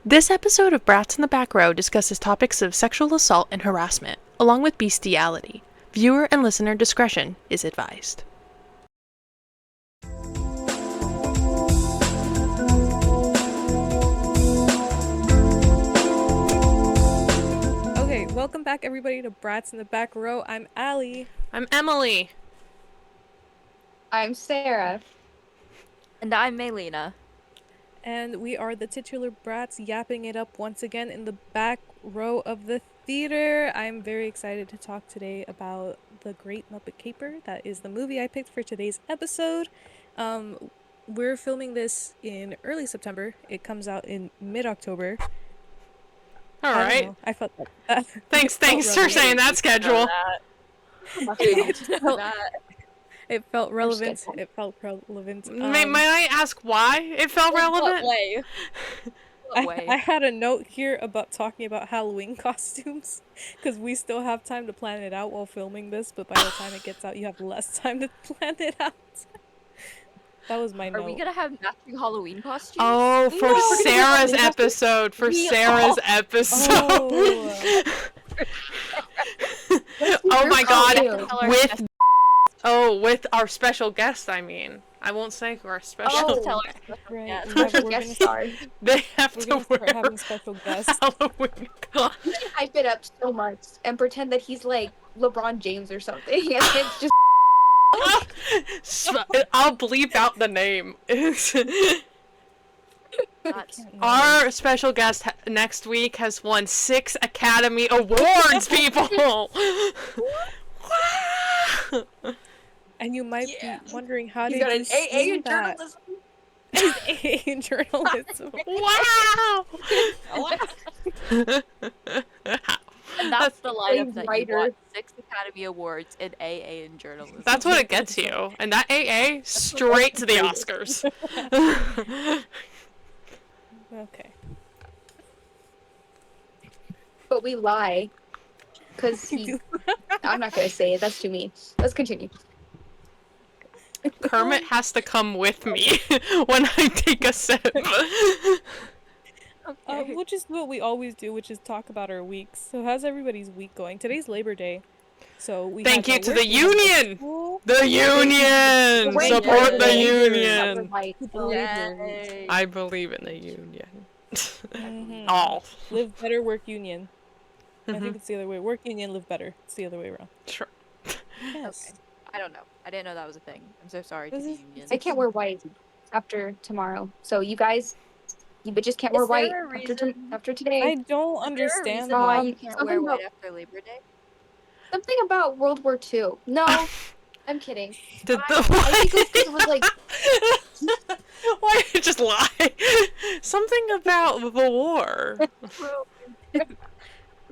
This episode of Brats in the Back Row discusses topics of sexual assault and harassment, along with bestiality. Viewer and listener discretion is advised. Okay, welcome back everybody to Brats in the Back Row. I'm Allie. I'm Emily. I'm Sarah. And I'm Maylena. And we are the titular brats yapping it up once again in the back row of the theater. I'm very excited to talk today about the Great Muppet Caper. That is the movie I picked for today's episode. We're filming this in early September. It comes out in mid-October. All right. I felt that. Thanks for saying that schedule. It felt relevant. It felt relevant. May I ask why it felt relevant? What way? I had a note here about talking about Halloween costumes because we still have time to plan it out while filming this, but by the time it gets out, you have less time to plan it out. That was my note. Are we gonna have matching Halloween costumes? Oh, for Sarah's episode. For Sarah's episode. Oh my God. With our special guest, I mean. I won't say who our special guest. Right. Special guest star. They have to wear having special guests. Halloween costumes. We can hype it up so much and pretend that he's like LeBron James or something. And it's just I'll bleep out the name. Our special guest next week has won 6 Academy Awards, people! And you might be wondering how he's did got you an see AA in that? journalism. AA in journalism. Wow! And that's the lineup that writer. you want. 6 Academy Awards in AA in journalism. That's what it gets you. And that AA, straight to the Oscars. Okay. But we lie. Because he... I'm not going to say it. That's too mean. Let's continue. Kermit has to come with me when I take a sip. Okay. We'll just do what we always do, which is talk about our weeks. So how's everybody's week going? Today's Labor Day. So we Thank you have to work, the we have union! school. The union! Wait, Support the wait, union! Yay. I believe in the union. Mhm. All. Live better, work union. I Mhm. think it's the other way. Work union, live better. It's the other way around. Sure. Yes. Okay. I don't know. I didn't know that was a thing. I'm so sorry to This the is- union. I can't wear white after tomorrow. So you guys, you bitches can't wear Is there white a reason- after today. I don't Is there a understand reason why why that. you can't something wear white about- after Labor Day? Something about World War II. No, I'm kidding. Did I think it was like... Why did you just lie? Something about the war.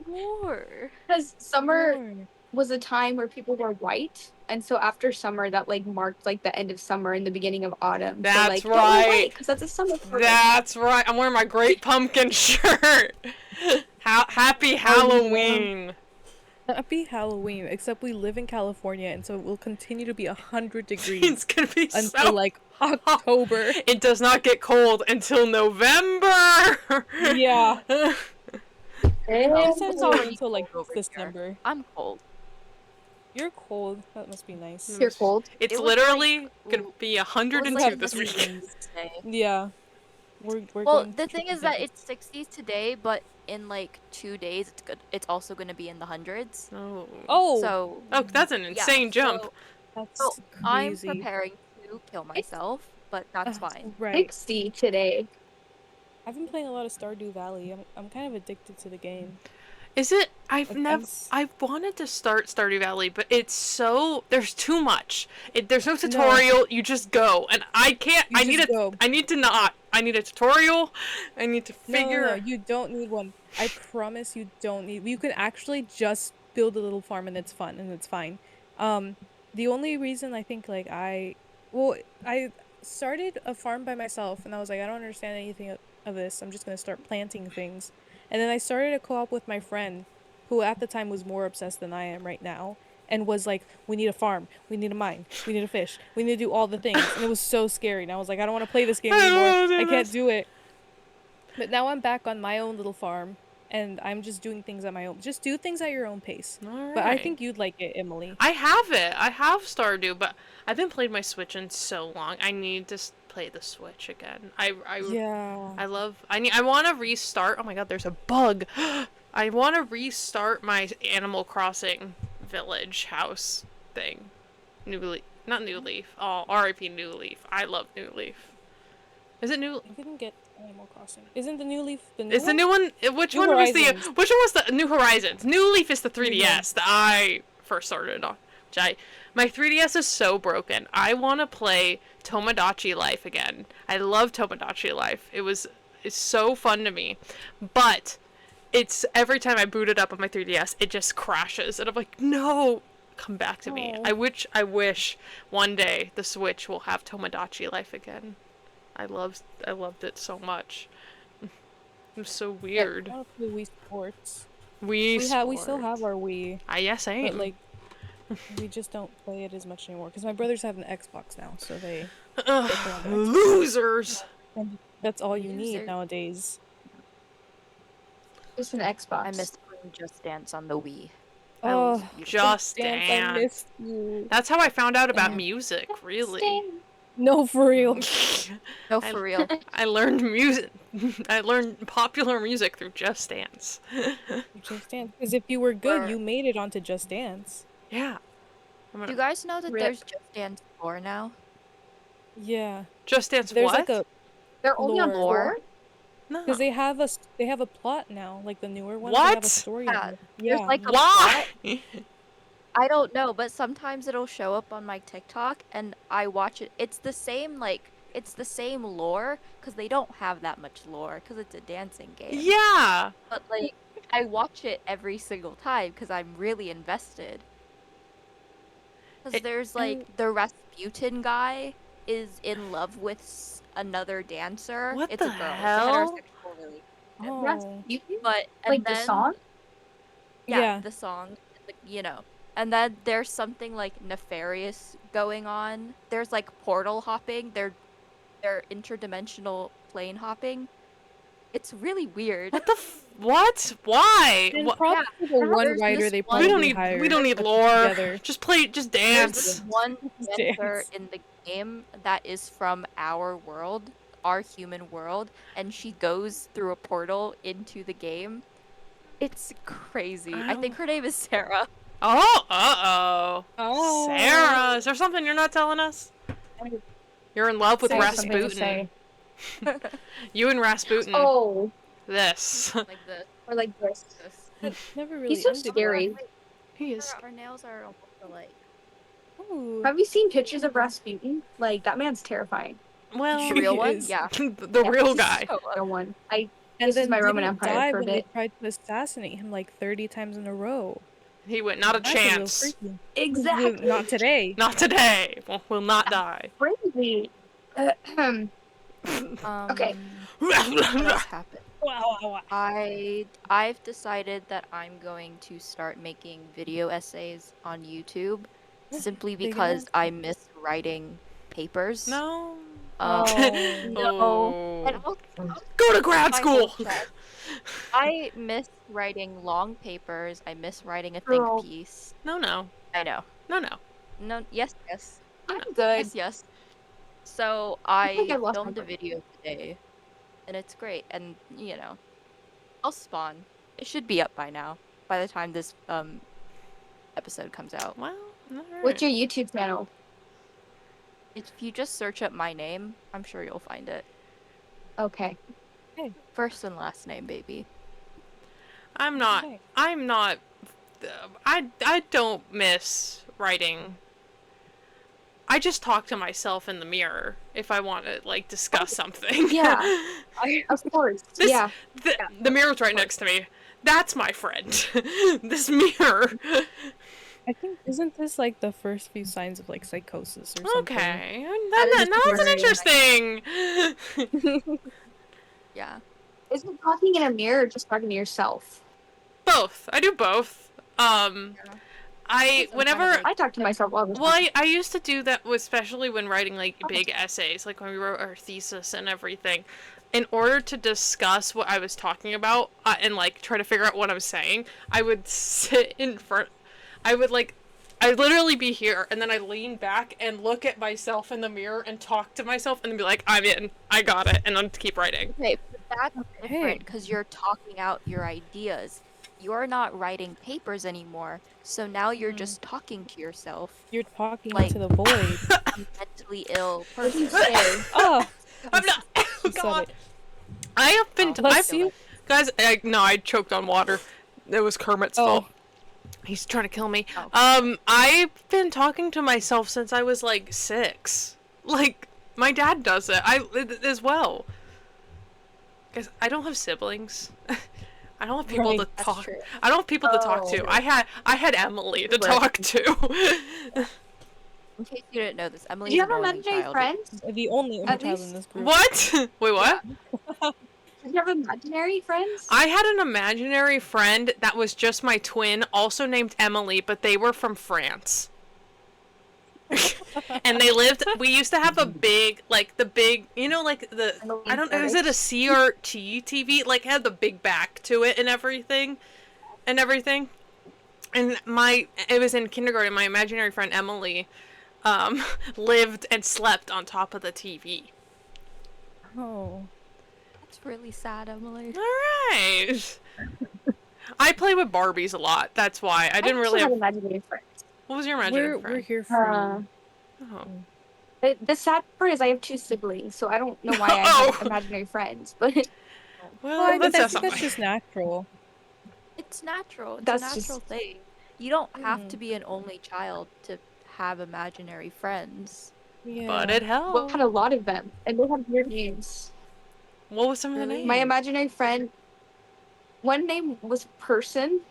War. Because summer Lord. was a time where people were white, and so after summer, that like marked like the end of summer and the beginning of autumn. That's so, like, don't wear right. white, 'cause that's a summer party. That's right. I'm wearing my Great Pumpkin shirt. Happy Halloween. Happy Halloween, except we live in California, and so it will continue to be 100 degrees It's gonna be until so. like October. It does not get cold until November. Yeah. Yeah. Sometimes already only until like cold over here. December. I'm cold. You're cold. That must be nice. You're cold. It's It was literally like- gonna be It was 102 like this week. 60s today. Yeah. We're Well, going the to thing is that it's 60s today, but in like 2 days, it's also going to be in the hundreds. Oh. Oh, So Oh, that's an insane jump. so- that's so I'm crazy. preparing to kill myself, but that's fine. Right. 60 today. I've been playing a lot of Stardew Valley. I'm kind of addicted to the game. Is it? I've Like, never. I've wanted to start Stardew Valley, but it's so there's too much. There's no tutorial. You just go, and I can't. You I need just a. go. I need to not. I need a tutorial. I need to No, figure. you don't need one. I promise you don't need. You can actually just build a little farm and it's fun and it's fine. The only reason I think like I started a farm by myself and I was like I don't understand anything of this. I'm just gonna start planting things, and then I started a co-op with my friend, who at the time was more obsessed than I am right now, and was like, we need a farm, we need a mine, we need a fish, we need to do all the things, and it was so scary, and I was like, I don't want to play this game I don't anymore. wanna do I can't this. do it. But now I'm back on my own little farm, and I'm just doing things at my own. Just do things at your own pace. All But I right. think you'd like it, Emily. I have it. I have Stardew, but I haven't played my Switch in so long. I need to play the Switch again. Yeah. I want to restart. Oh my god, there's a bug. I want to restart my Animal Crossing village house thing. New Leaf, not New Leaf. Oh, R.I.P. New Leaf. I love New Leaf. Is it New? I didn't get Animal Crossing. Isn't the new Leaf the new Is the one? new one? Which New one was Horizons. the? Which one was the New Horizons? New Leaf is the New 3DS that I first started on. My 3DS is so broken. I want to play Tomodachi Life again. I love Tomodachi Life. It's so fun to me, but it's every time I boot it up on my 3DS, it just crashes, and I'm like, no, come back to me. Aw. I wish one day the Switch will have Tomodachi Life again. I loved it so much. It was so weird. I'll play Wii Sports. We We still have our Wii, yes, I but am. like we just don't play it as much anymore because my brothers have an Xbox now, so they Ugh, play on their Xbox. losers. And that's all you need Loser. nowadays. Just an Xbox. I miss playing Just Dance on the Wii. Oh, That was beautiful. Just Dance, I Dance. missed you. That's how I found out about Yeah. music, really. Stand. No, for real. No, I- for real. I learned music. I learned popular music through Just Dance. Just Dance. Because if you were good, Or- you made it onto Just Dance. Yeah. I'm Do gonna... you guys know that Rip. there's Just Dance 4 now? Yeah. Just Dance There's what? like a They're only on Lore. 4? No. because they have a plot now, like the newer ones. They have What? a story. Yeah, in it. there's Yeah. like a Why? I don't know, but sometimes it'll show up on my TikTok and I watch it. It's the same lore because they don't have that much lore because it's a dancing game. Yeah. But like I watch it every single time because I'm really invested. Because It- there's like the Rasputin guy is in love with another dancer. What It's the a girl. hell? It's a heterosexual relationship. Oh. But and Like the then- song? Yeah, the song, you know. And then there's something like nefarious going on. There's like portal hopping. They're interdimensional plane hopping. It's really weird. What the what? Why? And What? probably the one There's writer this they one- probably hired. We don't need put lore. together. Just There's dance. this one Just dancer dance. in the game that is from our world, our human world, and she goes through a portal into the game. It's crazy. I think her name is Sarah. Oh, uh-oh. Oh. Sarah, is there something you're not telling us? You're in love with Say something to Rasputin. say. You and Rasputin. Oh, This. Like this. or like this. That never really He's so ended well. scary. He is. Our nails are almost alike. Ooh. Have you seen pictures of Rasputin? Like, that man's terrifying. Well, The real one? is. Yeah. the Yeah, real he's guy. so No one. I And This is then my Roman didn't Empire die for a when they bit. tried to assassinate him like 30 times in a row. He went, not a That's little chance. freaky. exactly. Not today. Not today. Will not die. Crazy. Okay. What else happened? Wow. I've decided that I'm going to start making video essays on YouTube simply Big because announcement. I miss writing papers. No. Um, Oh. and Go to grad my whole school. chest. I miss writing long papers. I miss writing a Girl. think piece. No. I know. No. No, yes. I'm good. Yes. So think I I lost my filmed a brain. video today, and it's great. And you know, I'll spawn. It should be up by now. By the time this episode comes out, Well, alright. What's your YouTube channel? if you just search up my name, I'm sure you'll find it. Okay. First and last name, baby. I'm not. Okay. I'm not. I don't miss writing. I just talk to myself in the mirror if I want to like discuss something. Yeah. Of course. This- Yeah. The mirror's right next to me. That's my friend. This mirror. I think isn't this like the first few signs of like psychosis or something? Okay. is That's very interesting. Yeah. Is it talking in a mirror or just talking to yourself? Both. I do both. Whenever I talk to myself all the time. Well, I used to do that, especially when writing like big essays, like when we wrote our thesis and everything. in order to discuss what I was talking about and like try to figure out what I was saying, I would sit in front. I would like, I'd literally be here, and then I lean back and look at myself in the mirror and talk to myself, and then be like, "I'm in. I got it," and then keep writing. Okay, but that's different because you're talking out your ideas. You're not writing papers anymore, so now you're just talking to yourself. You're talking Like- to the void. A mentally ill person. Oh, I'm not. Oh, you said God. it. I have been. Let's I've, see. guys, no, I choked on water. It was Kermit's Oh. fault. He's trying to kill me. Oh. I've been talking to myself since I was like 6. Like, my dad does it. As well. Guys, I don't have siblings. I don't have people Right. to That's talk. true. I don't have people to talk to. Oh. I had Emily to Right. talk to. In case you didn't know this, Emily Do you is have an only imaginary child. friends? The only At child in least- this group. What? Wait, what? Do you have imaginary friends? I had an imaginary friend that was just my twin, also named Emily, but they were from France. And they lived, we used to have a big, like, the big, you know, like, the, I don't know, is it a CRT TV? Like, had the big back to it and everything. And it was in kindergarten, my imaginary friend Emily, lived and slept on top of the TV. Oh. That's really sad, Emily. Alright! I play with Barbies a lot, that's why. I didn't also really have have, imaginary friends. what was your imaginary We're friend? here for Uh, you. Oh. the sad part is I have 2 siblings, so I don't know why I Oh. have imaginary friends. But Well, I that think says that's something. just natural. It's natural. It's That's a natural just- thing. You don't have to be an only child to have imaginary friends. Yeah. But it I helped. had a lot of them, and they had weird names. What was some of the Really? names? My imaginary friend, one name was Person.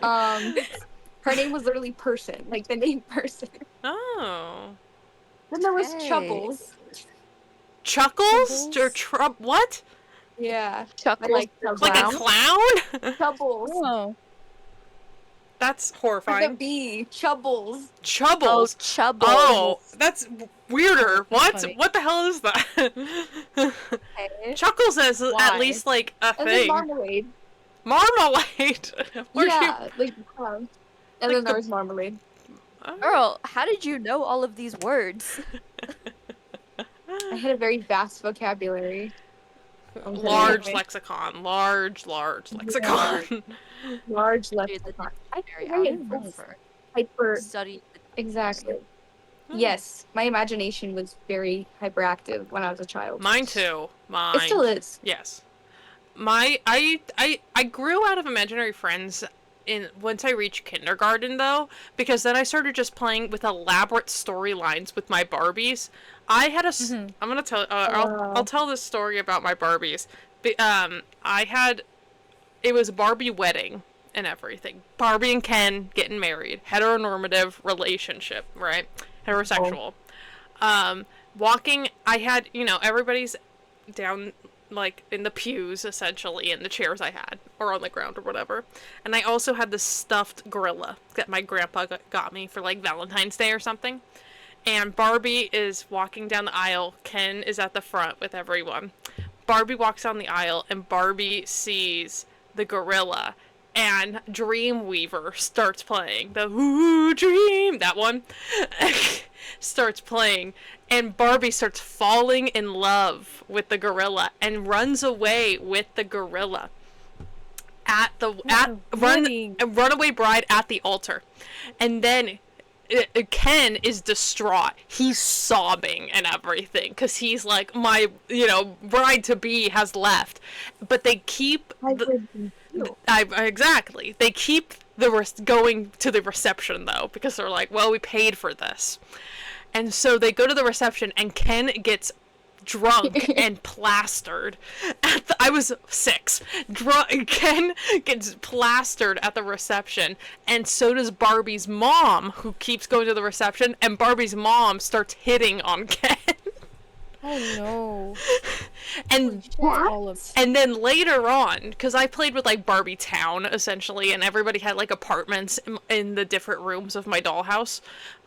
Her name was literally Person, like the name Person. Oh. Then there was Okay. Chubbles. Chuckles? Or what? Yeah, Chuckles like the the Like a clown. clown? Chubbles. Oh. That's With a horrifying. B. Chubbles. Oh, Chubbles? Chubbles. Oh, that's weirder. What? funny. What the hell is that? Okay. Chuckles is Why? at least like a And then thing. Marmalade. Marmalade? Where'd Yeah, like the clown. And Like then there the- was Marmalade. you... Girl, how did you know all of these words? I had a very vast vocabulary. Large Okay. lexicon. Large lexicon. Large Dude, lexicon. I Very very out for hyper. study. Exactly. Hmm. Yes, my imagination was very hyperactive when I was a child. Mine too. Mine. It still is. Yes. I grew out of imaginary friends once I reached kindergarten though, because then I started just playing with elaborate storylines with my Barbies. I had a Mhm. I'm gonna tell I'll tell this story about my Barbies. It was a Barbie wedding and everything. Barbie and Ken getting married. Heteronormative relationship, right? Heterosexual. Walking, I had, everybody's down, like, in the pews, essentially, in the chairs I had, or on the ground or whatever. And I also had this stuffed gorilla that my grandpa got me for, like, Valentine's Day or something. And Barbie is walking down the aisle. Ken is at the front with everyone. Barbie walks down the aisle, and Barbie sees the gorilla. And Dreamweaver starts playing. The Ooh Dream, that one, starts playing. And Barbie starts falling in love with the gorilla and runs away with the gorilla. Runaway bride at the altar. And then Ken is distraught. He's sobbing and everything because he's like, my, bride to be has left. But they keep exactly. They keep going to the reception though because they're like, well, we paid for this. And so they go to the reception and Ken gets drunk and plastered. I was 6. Ken gets plastered at the reception, and so does Barbie's mom, who keeps going to the reception, and Barbie's mom starts hitting on Ken. Oh no. And All of and then later on, because I played with like Barbie Town essentially, and everybody had like apartments in the different rooms of my dollhouse,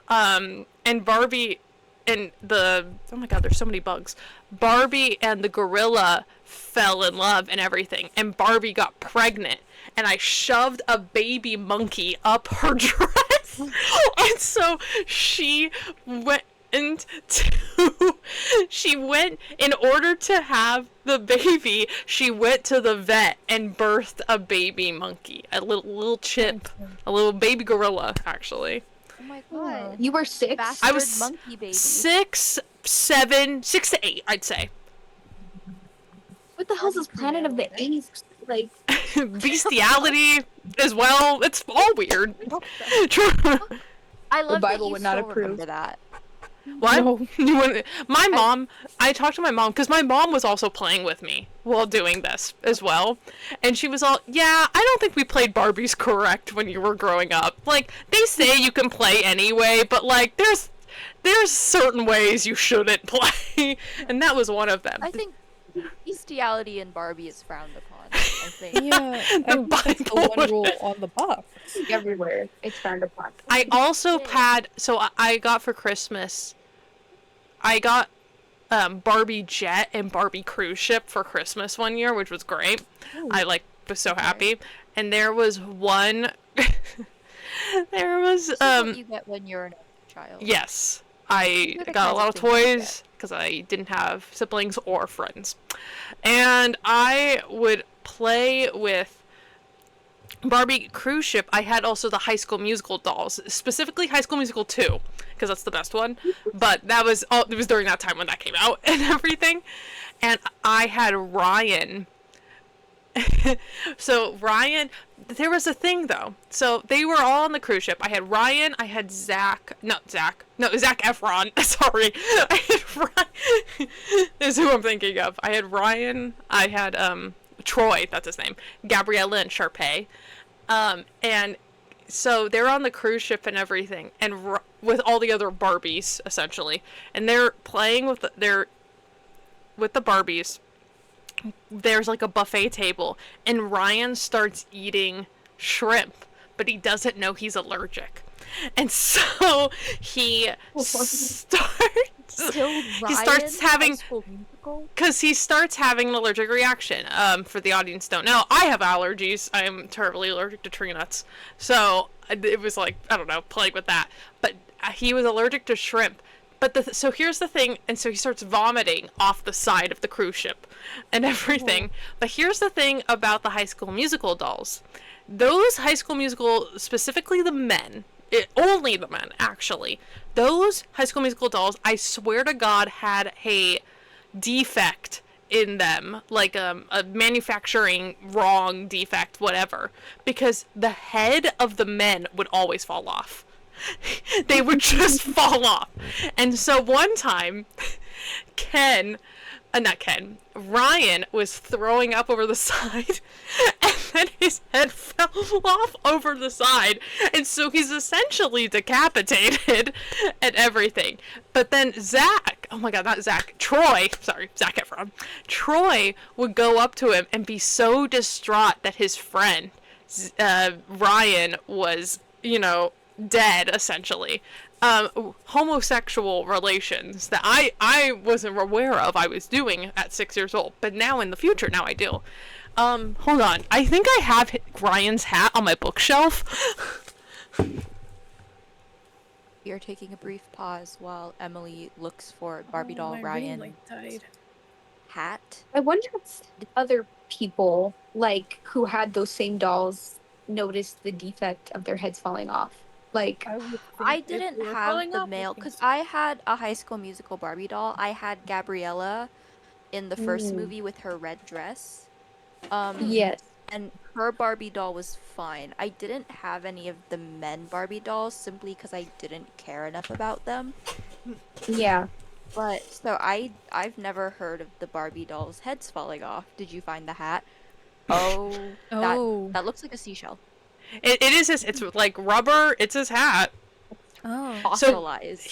and Barbie and oh my god, there's so many bugs. Barbie and the gorilla fell in love and everything, and Barbie got pregnant, and I shoved a baby monkey up her dress. And so she went in order to have the baby, she went to the vet and birthed a baby monkey, a little chip, a little baby gorilla, actually. Oh my god. You were 6? Bastard I was monkey baby. 6, 7, 6 to 8, I'd say. What the hell's this Planet of the Apes? Like, Bestiality as well. It's all weird. I love Bible that you would not still approve. remember that. What? No. My mom, I talked to my mom, because my mom was also playing with me while doing this as well. And she was all, yeah, I don't think we played Barbies correct when you were growing up. Like, they say you can play anyway, but, like, there's certain ways you shouldn't play. And that was one of them. I think bestiality in Barbie is frowned upon. I think. Yeah, The that's the Bible. one rule on the box. everywhere. It's frowned upon. I also had, so I got for Christmas, I got Barbie jet and Barbie cruise ship for Christmas one year, which was great. Ooh. I was so happy. And there was one, there was, This is what you get when you're an child. yes, I They're the got a kinds lot of of things you toys because I didn't have siblings or friends. And I would play with Barbie cruise ship. I had also the High School Musical dolls, specifically High School Musical 2, because that's the best one. But it was during that time when that came out and everything. And I had Ryan. So Ryan, there was a thing though. So they were all on the cruise ship. I had Ryan, I had Zac Efron. Sorry. I had Ryan. Is who I'm thinking of. I had Ryan, I had Troy, that's his name, Gabriella and Sharpay. And so they're on the cruise ship and everything, and with all the other Barbies essentially, and they're playing with the Barbies. There's like a buffet table, and Ryan starts eating shrimp, but he doesn't know he's allergic. And so he starts having, because he starts having an allergic reaction. For the audience don't know, I have allergies. I am terribly allergic to tree nuts. So it was like, I don't know, playing with that. But he was allergic to shrimp. But so here's the thing, and so he starts vomiting off the side of the cruise ship and everything. But here's the thing about the High School Musical dolls. Those High School Musical, specifically the men, only the men actually, those High School Musical dolls, I swear to God, had a defect in them, like a manufacturing wrong defect, whatever, because the head of the men would always fall off. They would just fall off. And so one time, Ryan was throwing up over the side, and then his head fell off over the side, and so he's essentially decapitated and everything. But then Zac Efron, Troy would go up to him and be so distraught that his friend, Ryan, was, dead, essentially. Homosexual relations that I wasn't aware of I was doing at 6 years old, but now in the future, now I do. Hold on. I think I have Ryan's hat on my bookshelf. We are taking a brief pause while Emily looks for Barbie doll my ring Ryan light died. hat. I wonder if other people, like, who had those same dolls noticed the defect of their heads falling off. Like, I didn't have the male, because I had a High School Musical Barbie doll. I had Gabriella in the first movie with her red dress. yes. And her Barbie doll was fine. I didn't have any of the men Barbie dolls simply because I didn't care enough about them. Yeah. But, so I've never heard of the Barbie dolls' heads falling off. Did you find the hat? Oh, that looks like a seashell. It is his, it's like rubber, it's his hat. Oh. Fossilized.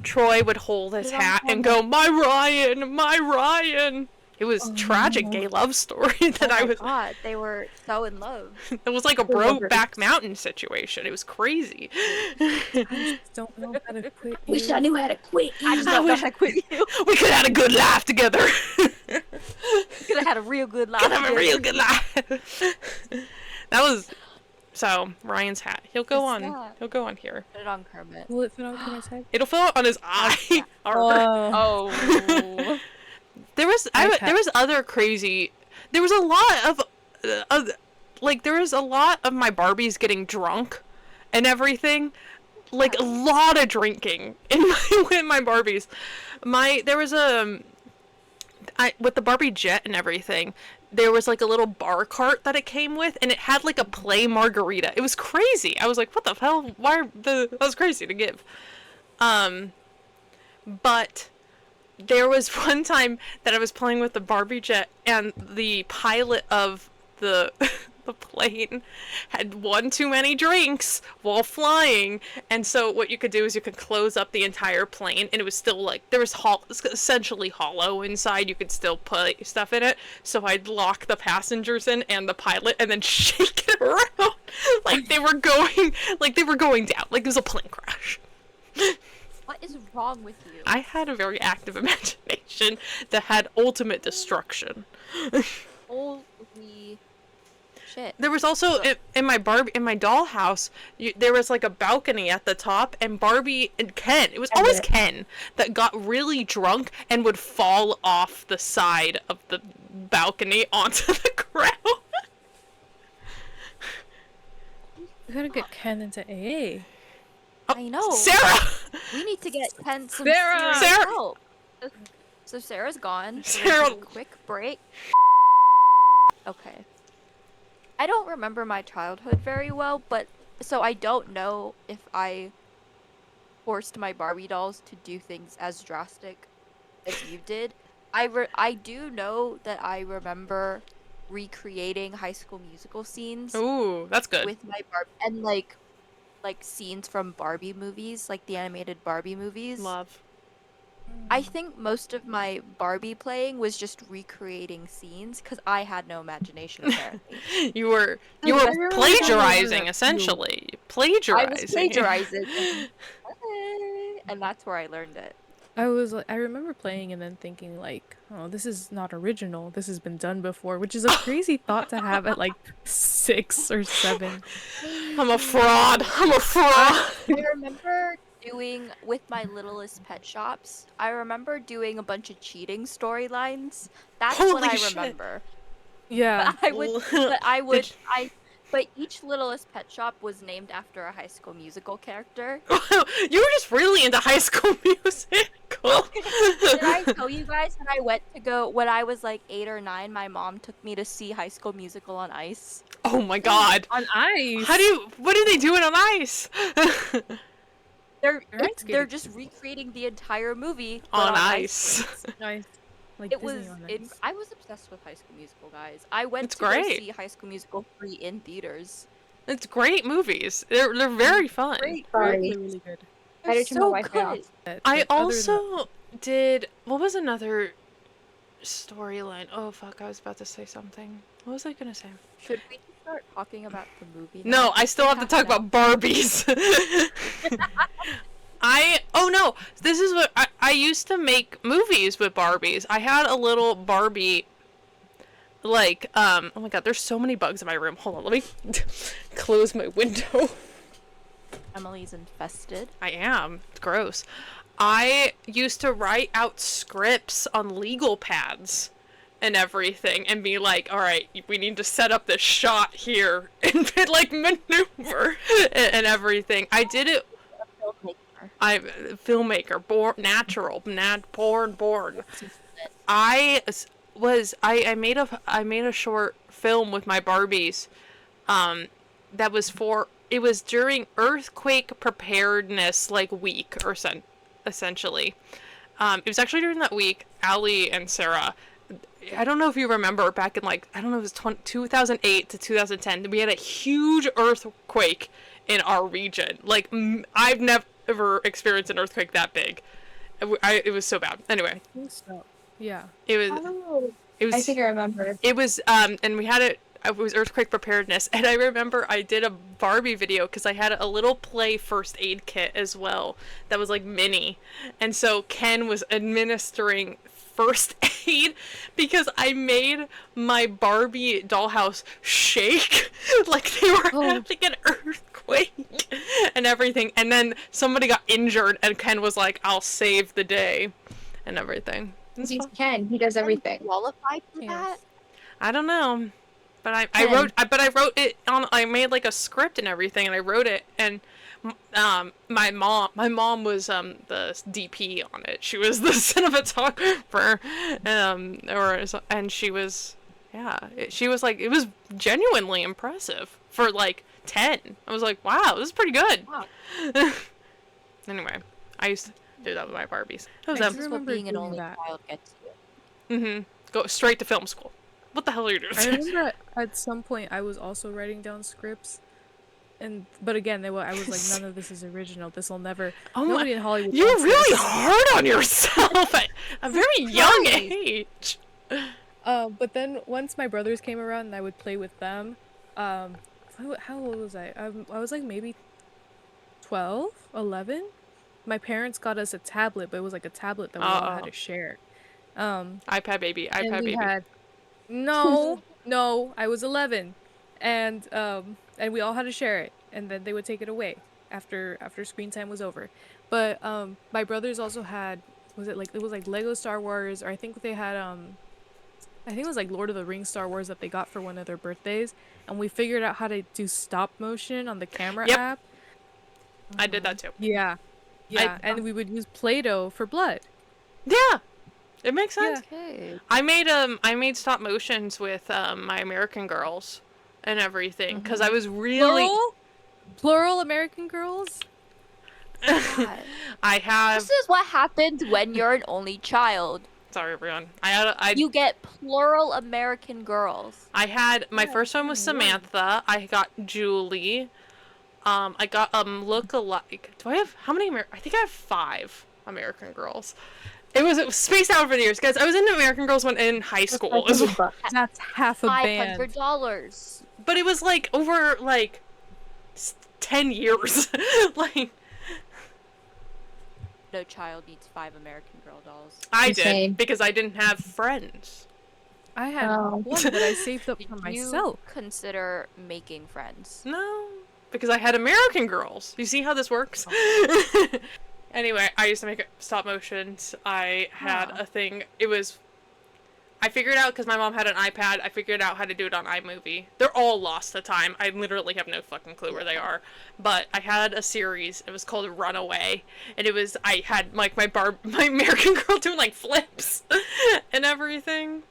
Troy would hold his hat and go, my Ryan, my Ryan. It was tragic gay love story that Oh I my was. god, they were so in love. It was like a Brokeback Mountain situation. It was crazy. I just don't know how to quit you. Wish I knew how to quit. I just don't know how to quit you. We could have had a good laugh together. Could have had a real good laugh. Could have a real good laugh. That was so Ryan's hat. He'll go on. Sad. He'll go on here. Put it on Kermit. Will it fit on Kermit's head? It'll fill out on his eye. Oh. Oh. There was there was other crazy. There was a lot there was a lot of my Barbies getting drunk, and everything. Like a lot of drinking in my Barbies. There was with the Barbie jet and everything. There was like a little bar cart that it came with, and it had like a play margarita. It was crazy. I was like, what the hell? That was crazy to give. But there was one time that I was playing with the Barbie jet, and the pilot of the the plane had one too many drinks while flying, and so what you could do is you could close up the entire plane, and it was still like there was essentially hollow inside. You could still put stuff in it, so I'd lock the passengers in and the pilot and then shake it around like they were going down, like it was a plane crash. What is wrong with you? I had a very active imagination that had ultimate destruction. Holy shit. There was also in my dollhouse, there was like a balcony at the top, and Barbie and Ken, it was always Ken that got really drunk and would fall off the side of the balcony onto the ground. We gotta get Ken into AA. I know. Sarah! We need to get Ken some Sarah! serious help. So Sarah's gone. Sarah! So quick break. Okay. I don't remember my childhood very well, but so I don't know if I forced my Barbie dolls to do things as drastic as you did. I do know that I remember recreating High School Musical scenes Ooh, that's good. with my Barbie, and like scenes from Barbie movies, like the animated Barbie movies. Love. I think most of my Barbie playing was just recreating scenes because I had no imagination apparently. You were really plagiarizing, don't essentially. I Plagiarizing. was plagiarizing, and that's where I learned it. I remember playing and then thinking like, oh, this is not original. This has been done before, which is a crazy thought to have at like 6 or 7. I'm a fraud. I'm a fraud. I remember doing with my littlest pet shops. I remember doing a bunch of cheating storylines. That's what Holy I shit. remember. Yeah. But each littlest pet shop was named after a High School Musical character. You were just really into High School Musical. Did I tell you guys when I was like 8 or 9, my mom took me to see High School Musical on ice? Oh my god. On ice. What are they doing on ice? They're just recreating the entire movie but on ice. Nice. Like It was Disney on ice. I was obsessed with High School Musical, guys. I went It's to go great. see High School Musical 3 in theaters. It's great movies. They're very fun. Great. Sorry. Really good. I had to turn my So Wi-Fi off. good. But, I like, other than- also did. What was another storyline? Oh fuck! I was about to say something. What was I gonna say? Should we start talking about the movie? No, now? I still have to talk about Barbies. Oh no, this is what I used to make movies with Barbies. I had a little Barbie, like, oh my god, there's so many bugs in my room. Hold on, let me close my window. Emily's infested. I am. It's gross. I used to write out scripts on legal pads and everything and be like, all right, we need to set up this shot here and like maneuver and everything. I did it. I'm a filmmaker, born. I made a short film with my Barbies, that was it was during earthquake preparedness like week or essentially. It was actually during that week, Allie and Sarah, I don't know if you remember back in like, I don't know if it was 2008 to 2010, we had a huge earthquake in our region. Like, I've never experienced an earthquake that big. It was so bad. Anyway. I think so. Yeah. It was Oh, it was I think I remember. It was, and we had it was earthquake preparedness, and I remember I did a Barbie video because I had a little play first aid kit as well that was like mini, and so Ken was administering first aid because I made my Barbie dollhouse shake like they were having an earthquake and everything, and then somebody got injured, and Ken was like, "I'll save the day," and everything. He's Ken. He does everything. Qualified for that? I don't know, but I wrote it on. I made like a script and everything, and I wrote it. And my mom was the DP on it. She was the cinematographer, and she was, she was like, it was genuinely impressive for like 10. I was like, wow, this is pretty good. Wow. Anyway, I used to do that with my Barbies. That was This is what being an only that. child gets you. Go straight to film school. What the hell are you doing? I remember at some point I was also writing down scripts, but again, I was like, none of this is original. This will never. Nobody in Hollywood. You're wants really this. hard on yourself at a very young age. But then once my brothers came around and I would play with them, how old was I? I was like maybe 12, 11. My parents got us a tablet, but it was like a tablet that we all had to share. iPad baby. No, I was 11, and we all had to share it, and then they would take it away after screen time was over. But my brothers also had, it was like Lego Star Wars, or I think they had I think it was like Lord of the Rings Star Wars that they got for one of their birthdays, and we figured out how to do stop motion on the camera app. I did that too. Yeah, and we would use Play-Doh for blood. Yeah, it makes sense. Yeah. Okay. I made stop motions with my American Girls and everything because I was really Plural American Girls. I have. This is what happens when you're an only child. Sorry, everyone. You get plural American girls. I had my first one was Samantha. I got Julie. I got look-alike. Do I have how many? I think I have 5 American Girls. It was spaced out over the years, guys. I was into American Girls when in high school. That's half a band. $500. But it was like over like 10 years. Like No child needs 5 American Girl dolls. I did because I didn't have friends. I had one that I saved up for myself. Consider making friends. No, because I had American Girls. You see how this works? Anyway, I used to make stop motions. I had a thing. I figured out because my mom had an iPad. I figured out how to do it on iMovie. They're all lost to time. I literally have no fucking clue where they are. But I had a series. It was called Runaway, and I had like my American Girl doing like flips and everything.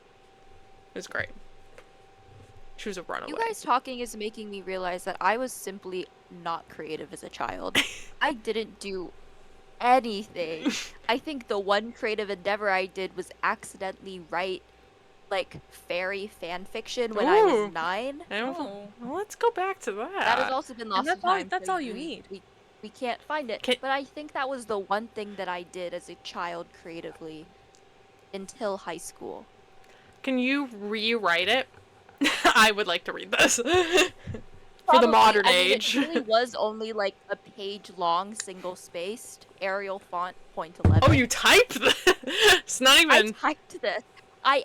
It was great. She was a runaway. You guys talking is making me realize that I was simply not creative as a child. I didn't do anything. I think the one creative endeavor I did was accidentally write like fairy fan fiction when I was 9. Well, let's go back to that. That has also been lost in time. That's all you need. We can't find it. But I think that was the one thing that I did as a child creatively until high school. Can you rewrite it? I would like to read this. For the modern age. It really was only like a page long, single spaced, Arial font, .11. Oh, you typed this? It's not even. I typed this. I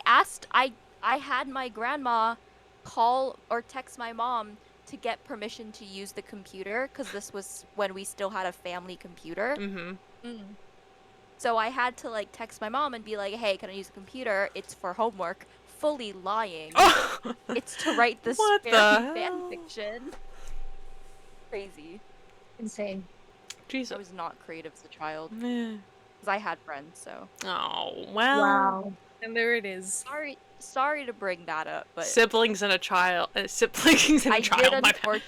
had my grandma call or text my mom to get permission to use the computer because this was when we still had a family computer. So I had to like text my mom and be like, "Hey, can I use the computer? It's for homework." Fully lying. It's to write this fairy fan fiction. Crazy. Insane. Jesus. I was not creative as a child. Yeah. Because I had friends, so. Oh, well. Wow. And there it is. Sorry to bring that up, but Siblings and a child. Siblings and a child. My bad.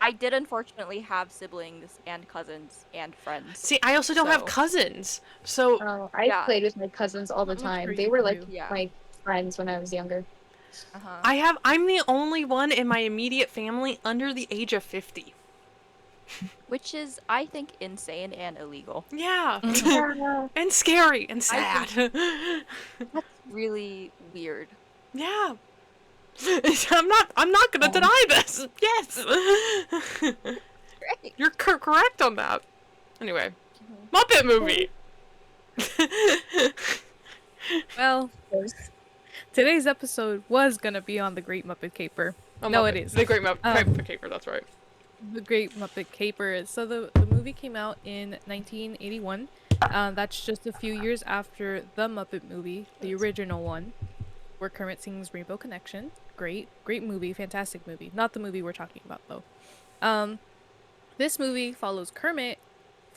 I did unfortunately have siblings and cousins and friends. See, I also don't have cousins, so. I played with my cousins all the time. They were like my friends when I was younger. I'm the only one in my immediate family under the age of 50. Which is, I think, insane and illegal. Yeah. Yeah. And scary and I sad. That's really weird. Yeah. I'm not gonna deny this. Yes. Great. You're correct on that. Anyway, Muppet movie. Well, today's episode was gonna be on the Great Muppet Caper. Oh, No, Muppet. it is. The Great Muppet Caper, that's right. The Great Muppet Caper. So the movie came out in 1981. That's just a few years after the Muppet movie, the original one, where Kermit sings Rainbow Connection. Great movie, fantastic movie. Not the movie we're talking about though. This movie follows Kermit,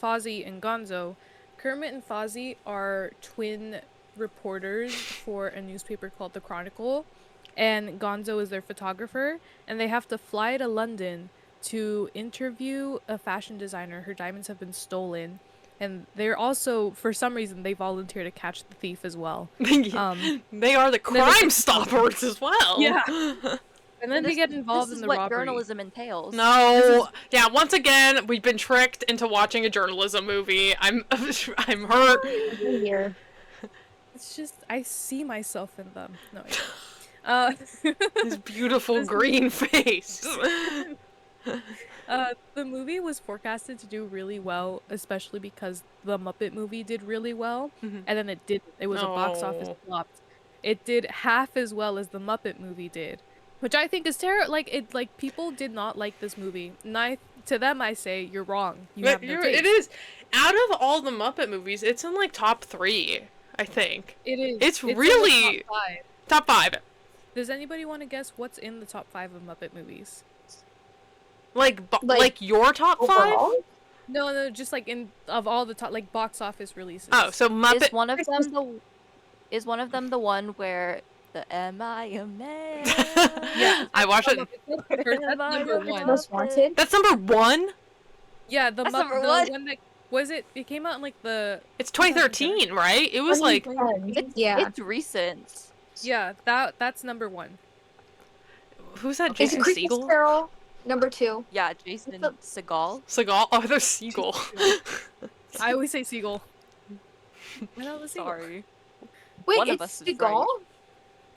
Fozzie, and Gonzo. Kermit and Fozzie are twin reporters for a newspaper called The Chronicle, and Gonzo is their photographer, and they have to fly to London to interview a fashion designer. Her diamonds have been stolen, and they're also, for some reason, they volunteer to catch the thief as well. They are the crime stoppers as well. Yeah. And then they get involved this in is the what robbery. journalism entails. No. Yeah, once again, we've been tricked into watching a journalism movie. I'm hurt. Here. It's just, I see myself in them. No, His beautiful green face. the movie was forecasted to do really well, especially because the Muppet movie did really well, and then it didn't. It was a box office flop. It did half as well as the Muppet movie did, which I think is terrible. Like people did not like this movie. And to them, I say you're wrong. You have no taste. It is. Out of all the Muppet movies, it's in like top 3, I think. It is. It's in the really top 5. Does anybody want to guess what's in the top 5 of Muppet movies? Like your top 5? Overall? No, just like of all the top like box office releases. Oh, so Muppet. Is one of them the one where the "Am I a man?" Yeah, I watched it. That's number 1. Most Wanted? That's number 1? Yeah, the That's number the one. one that was it. It came out in like the It's 2013, right? It was like. Yeah. It's recent. yeah that's number 1. Who's that? Is Jason Christmas Segel? Carol number 2? Yeah, Jason Segal. Seagal? Oh, there's Segel. I always say Seagull. Sorry. Wait, One of it's us is Seagal?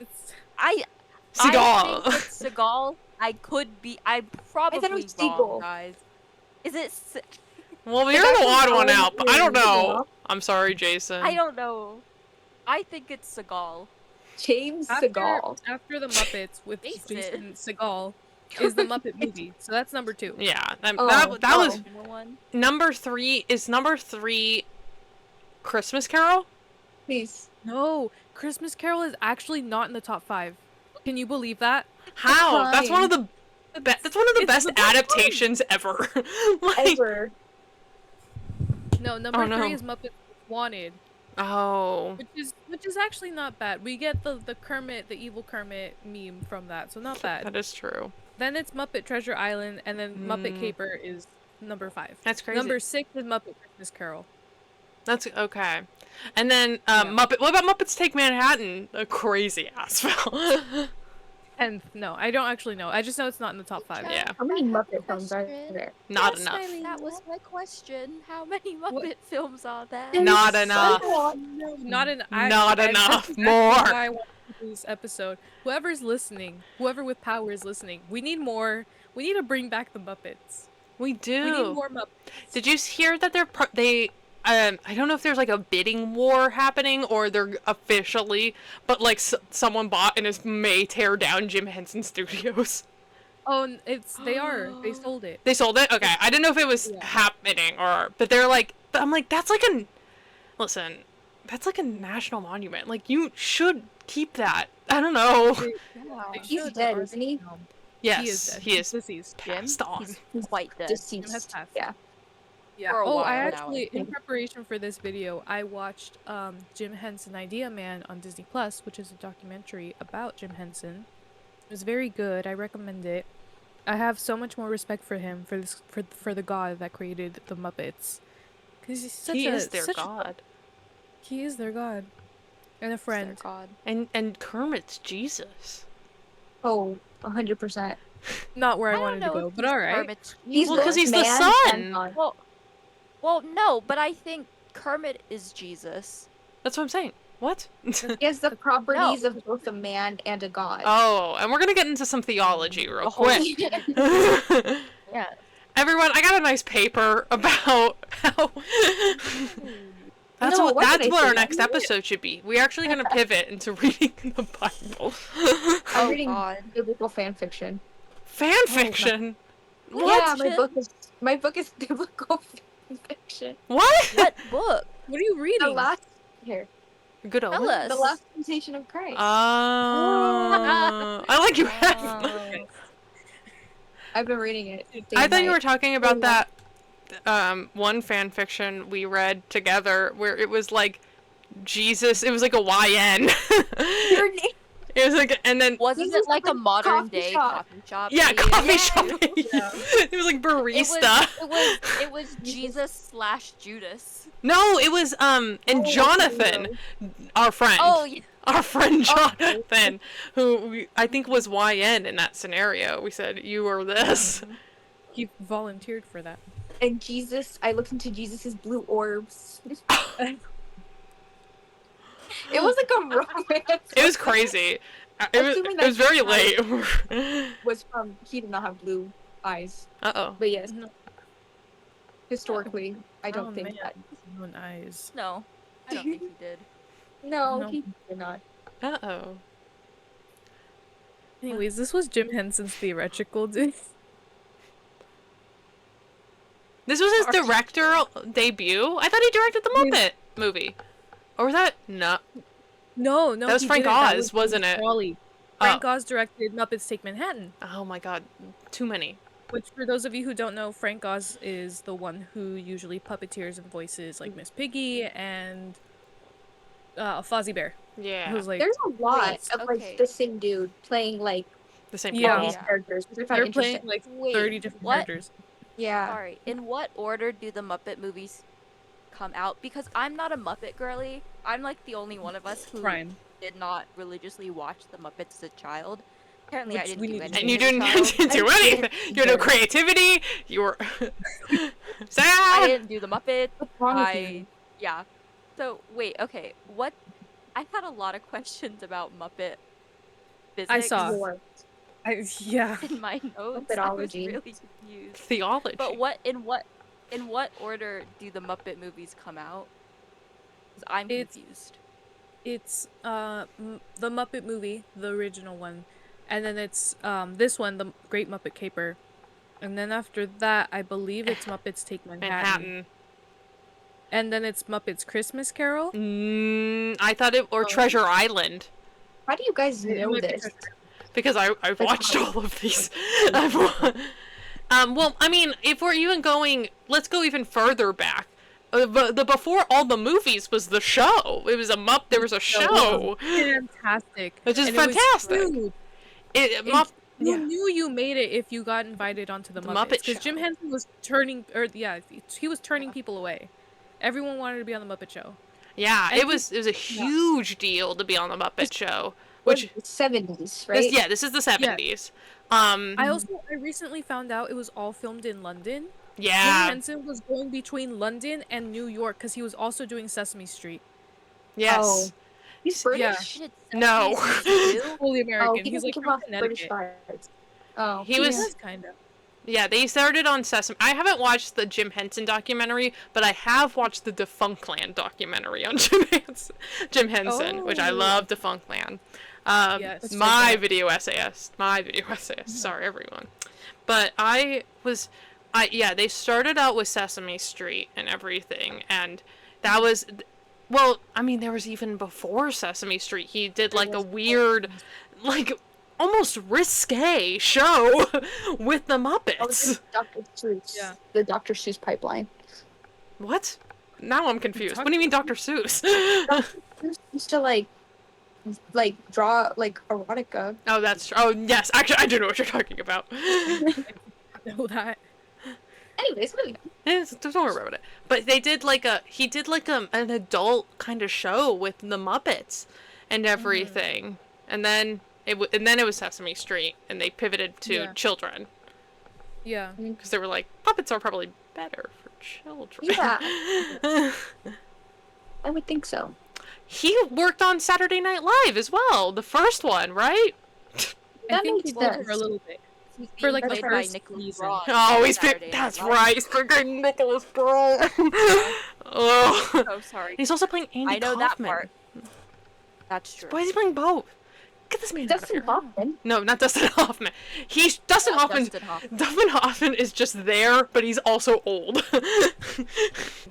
It's, I Seagal. think it's Segal. I'm probably it was wrong, Seagal. guys. Is it? Well, you're the odd one out, but I don't know. I'm sorry, Jason. I don't know. I think it's Segal. James Seagal. after the Muppets with Jason. Jason Segal is the Muppet movie. So that's number 2. Yeah, that Oh. was Number one. number 3. Is number 3 Christmas Carol? Please. No, Christmas Carol is actually not in the top 5. Can you believe that? How? That's one of the that's one of the It's best the best one. adaptations ever. Like, Ever. No, number Oh, no. 3 is Muppet Wanted, oh. which is actually not bad. We get the Kermit, the evil Kermit meme from that, so not bad. That is true. Then it's Muppet Treasure Island, and then Muppet Mm. Caper is number 5. That's crazy. Number 6 is Muppet Christmas Carol. That's okay. And then Yeah. What about Muppets Take Manhattan? A crazy ass film. And no, I don't actually know. I just know it's not in the top 5. Yeah. How many Muppet films are there? Not Yes, enough. That was my question. How many Muppet films are there? Not enough. No, not enough. Not enough. That's More. why I want to do this episode. Whoever's listening, whoever with power is listening, we need more. We need to bring back the Muppets. We do. We need more Muppets. Did you hear that I don't know if there's like a bidding war happening or they're officially, but like someone bought and may tear down Jim Henson Studios. Oh, they sold it. They sold it? Okay. I didn't know if it was Yeah. happening but I'm like, that's like a national monument. Like, you should keep that. I don't know. They He's should, dead, or- isn't he? no. Yes, he is deceased. passed on. He's quite dead. Jim has Deceased. passed. Yeah. Yeah. For a Oh, while I now, I actually, in think. preparation for this video, I watched Jim Henson Idea Man on Disney Plus, which is a documentary about Jim Henson. It was very good. I recommend it. I have so much more respect for him, for the god that created the Muppets, because He is their god. He is their god, and a It's their friend. God. And Kermit's Jesus. Oh, 100%. Not where I don't wanted to know go, if but he's all right. Kermit's He's Well, 'cause both he's the man son. and God. Well, no, but I think Kermit is Jesus. That's what I'm saying. What? He has the properties of both a man and a god. Oh, and we're gonna get into some theology real The whole- quick. Yeah. Everyone, I got a nice paper about how. That's No, what why did I our say next that? episode should be. We're actually gonna pivot into reading the Bible. I'm Oh reading God. biblical fan fiction. Fan fiction. Yeah, What? my book is biblical fan fiction. What? What book? What are you The reading? last here, Good Tell omen. us. the last temptation of Christ. I like you have. Oh. I've been reading it. day I and thought you night. were talking about Oh, yeah. that one fan fiction we read together where it was like Jesus. It was like a YN. Your name. It was like, and then Wasn't This it is like a like modern coffee day shop. coffee shop? yeah, that you coffee went shop. to? It was like barista. It was Jesus / Judas. No, it was and Jonathan, our friend. Oh, yeah. Our friend Jonathan, who I think was YN in that scenario. We said, you were this. He volunteered for that. And Jesus, I looked into Jesus's blue orbs. It was like a romance. It was crazy. Assuming It was that very late. Was from he did not have blue eyes, Uh-oh. but yes, No. historically, I don't Oh, think man. that. Moon eyes. No, I don't think he did. No, No. he did not. Uh-oh. Anyways, this was Jim Henson's theatrical dude. This was his director debut? I thought he directed the Muppet movie. Or was that? No. No, That was he Frank didn't. That Oz, wasn't it? Wally. Frank Oz directed Muppets Take Manhattan. Oh my god. Too many. Which, for those of you who don't know, Frank Oz is the one who usually puppeteers and voices like Miss Piggy and Fozzie Bear. Yeah. Who's like There's a lot Wait, of okay. like the same dude playing like The same Yeah. all these Yeah. characters, which I found they're interesting. playing like Wait, 30 different what? characters. Yeah. Sorry. In what order do the Muppet movies come out? Because I'm not a Muppet girly. I'm like the only one of us who Prime. did not religiously watch the Muppets as a child. Apparently, I Which didn't we do need to anything. And you as a didn't child. do I anything. didn't You had no either. creativity. You were I sad. didn't do the Muppets. What's wrong with you? Yeah. So wait, okay. What? I had a lot of questions about Muppet physics. saw. Lore. Yeah. in my notes. I was Methodology. really confused. Theology. But in what order do the Muppet movies come out? 'Cause I'm It's- confused. It's the Muppet movie, the original one, and then it's this one, the Great Muppet Caper, and then after that, I believe it's Muppets Take Manhattan. and then it's Muppets Christmas Carol. I thought it or Treasure Island How do you guys It know might be this? Treasure- because I've watched all of these. Well, I mean, if we're even going, let's go even further back. The before all the movies was the show. It was there was a show, Fantastic. which is And it was fantastic. huge. Mupp- You yeah. knew you made it if you got invited onto the The Muppets, Muppet because Show. Jim Henson was he was turning people away. Everyone wanted to be on the Muppet Show. Yeah, And it was a huge deal to be on the Muppet Show. Which 70s, right? this is the 70s. I recently found out it was all filmed in London. Jim Yeah. Henson was going between London and New York because he was also doing Sesame Street. Yes. Oh. He's British. Did No. Sesame Street too? Fully Oh, American. he He's doesn't like give from off British Connecticut. vibes. Oh, He was- does, kind of. Yeah, they started on Sesame. I haven't watched the Jim Henson documentary, but I have watched the Defunctland documentary on Jim Henson, which I Oh. love Defunctland. Yes. That's My so good. video essayist. Sorry, everyone. But they started out with Sesame Street and everything, and that was, well, I mean, there was even before Sesame Street, he did like a weird, like, almost risque show with the Oh, Muppets. this is Dr. Seuss. Yeah. The Dr. Seuss pipeline. What? Now I'm confused. What do you mean Dr. Seuss? Seuss used to like draw like erotica. Oh, that's true. Oh, yes. Actually, I do know what you're talking about. Know that. Anyways, moving on. Don't worry about it. But he did like an adult kind of show with the Muppets and everything. And then And then it was Sesame Street, and they pivoted to children. Yeah. Because they were like, puppets are probably better for children. Yeah. I would think so. He worked on Saturday Night Live as well, the first one, right? I think he makes did sense. for a little bit. He's For, like, being the played by first Nicholas season. Braun. Oh, he's Saturday been. Night That's Live. right. He's freaking Nicholas Braun. Oh. So sorry. He's also playing Andy I know Kaufman. that part. That's true. Why is he playing both? Get this man out of Dustin here. Hoffman. No, not Dustin Hoffman. He's Dustin Hoffman. Dustin Hoffman is just there, but he's also old.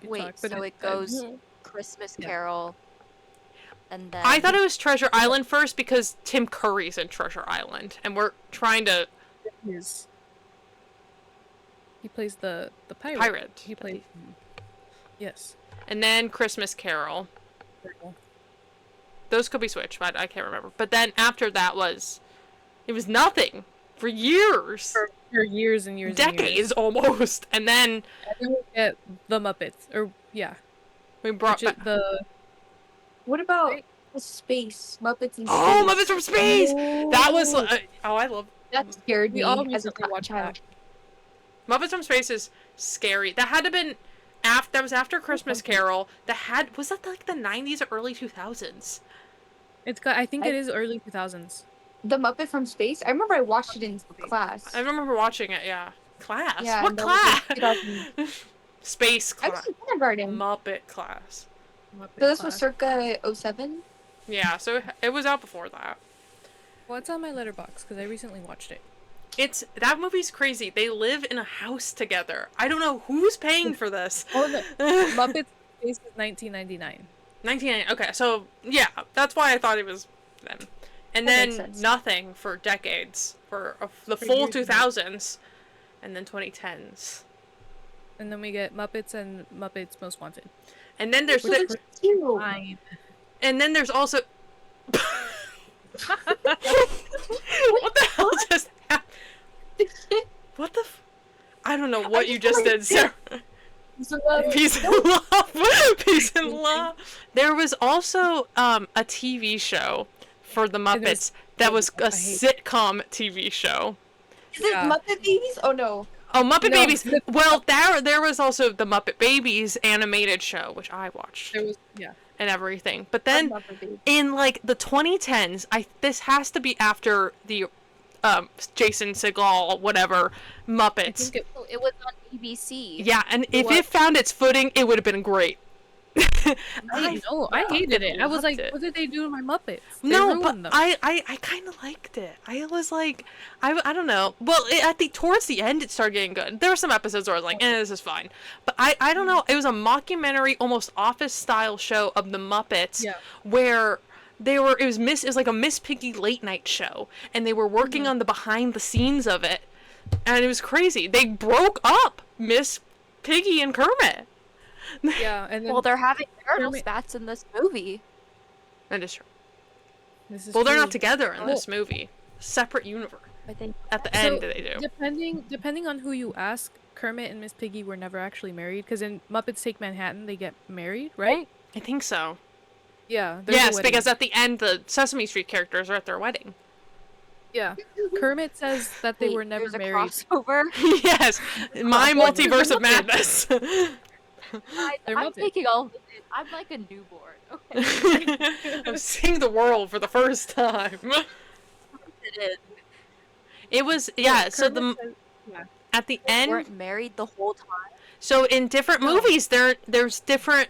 Wait, so it goes Christmas Carol, and then I thought it was Treasure Island first because Tim Curry's in Treasure Island, and we're trying to He plays the pirate. pirate. He plays. Yes. And then Christmas Carol. Those could be switched, but I can't remember. But then after that it was nothing for years. For years and years. Decades and years. almost. And then we get the Muppets, we brought back What about the space Muppets in Space? Oh, Muppets from Space! Oh. That was I love That scared me We all as a recently watched child. Muppets from Space is scary. That had to have been that was after Christmas Carol. Was that like the 90s or early 2000s? I think it is early 2000s. The Muppet from Space. I remember I watched it in class. I remember watching it, yeah. Class? Yeah, What and that was class? like 2000. Space I class. was in kindergarten. Muppet class. So this was circa 07? Yeah, so it was out before that. Well, it's on my letterbox because I recently watched it. That movie's crazy. They live in a house together. I don't know who's paying for this. Muppets Space is 1999. 1990. Okay, so yeah, that's why I thought it was them. And That makes then sense. nothing for decades for the For full years and 2000s, and then 2010s. And then we get Muppets and Muppets Most Wanted. And then there's Which was cute. Fine. and then there's also what the hell just happened? What the I don't know what you just did, Sarah. Peace and love. Peace and love. There was also a TV show for the Muppets that was a sitcom TV show. Is it Muppet Babies? Oh no. Oh, Muppet No. Babies. Well, there was also the Muppet Babies animated show, which I watched There was and everything. But then Muppet Babies. in like the 2010s, this has to be after the Jason Segel whatever I Muppets. think it was on ABC. Yeah, and if it found its footing, it would have been great. I hated it. I was like, loved it. what did they do to my Muppets? They No, but ruined them. I kind of liked it. I was like, I don't know. Well, towards the end, it started getting good. There were some episodes where I was like, this is fine. But I don't know. It was a mockumentary, almost Office style show of the Muppets, where it was like a Miss Piggy late night show, and they were working on the behind the scenes of it, and it was crazy. They broke up Miss Piggy and Kermit. Yeah, and then Well, they're having marital Kermit- spats in this movie. That is true. this is Well, they're true. not together in this movie. Separate universe. I think At the So, end, they do. Depending on who you ask, Kermit and Miss Piggy were never actually married because in Muppets Take Manhattan they get married, right? I think so. Yeah. there's a Yes, wedding. because at the end, the Sesame Street characters are at their wedding. Yeah, Kermit says that they Wait, were never there's a married. crossover. Yes, my Well, multiverse they're of madness. They're I'm Muppets. taking all of this in. I'm like a newborn. Okay. I'm seeing the world for the first time. It is. It was so Kermit says- at the They end. weren't married the whole time. So in different No. movies, there's different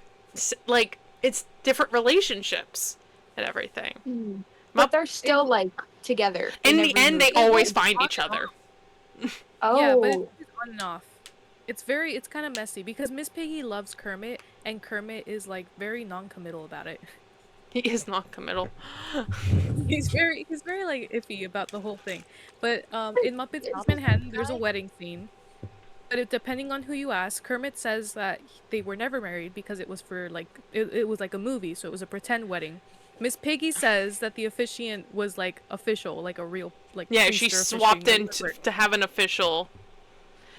it's different relationships and everything. But they're still like together. In the every end, they movie. always find each other. Oh. Yeah, but it's on and off. It's kind of messy because Miss Piggy loves Kermit and Kermit is like very non-committal about it. He is not committal. He's very like iffy about the whole thing. But in Muppets Take Manhattan, there's a wedding scene. But depending on who you ask, Kermit says that they were never married because it was for like it was like a movie, so it was a pretend wedding. Miss Piggy says that the officiant was like official, like a real like Yeah, priest she or swapped in officiant. to have an official.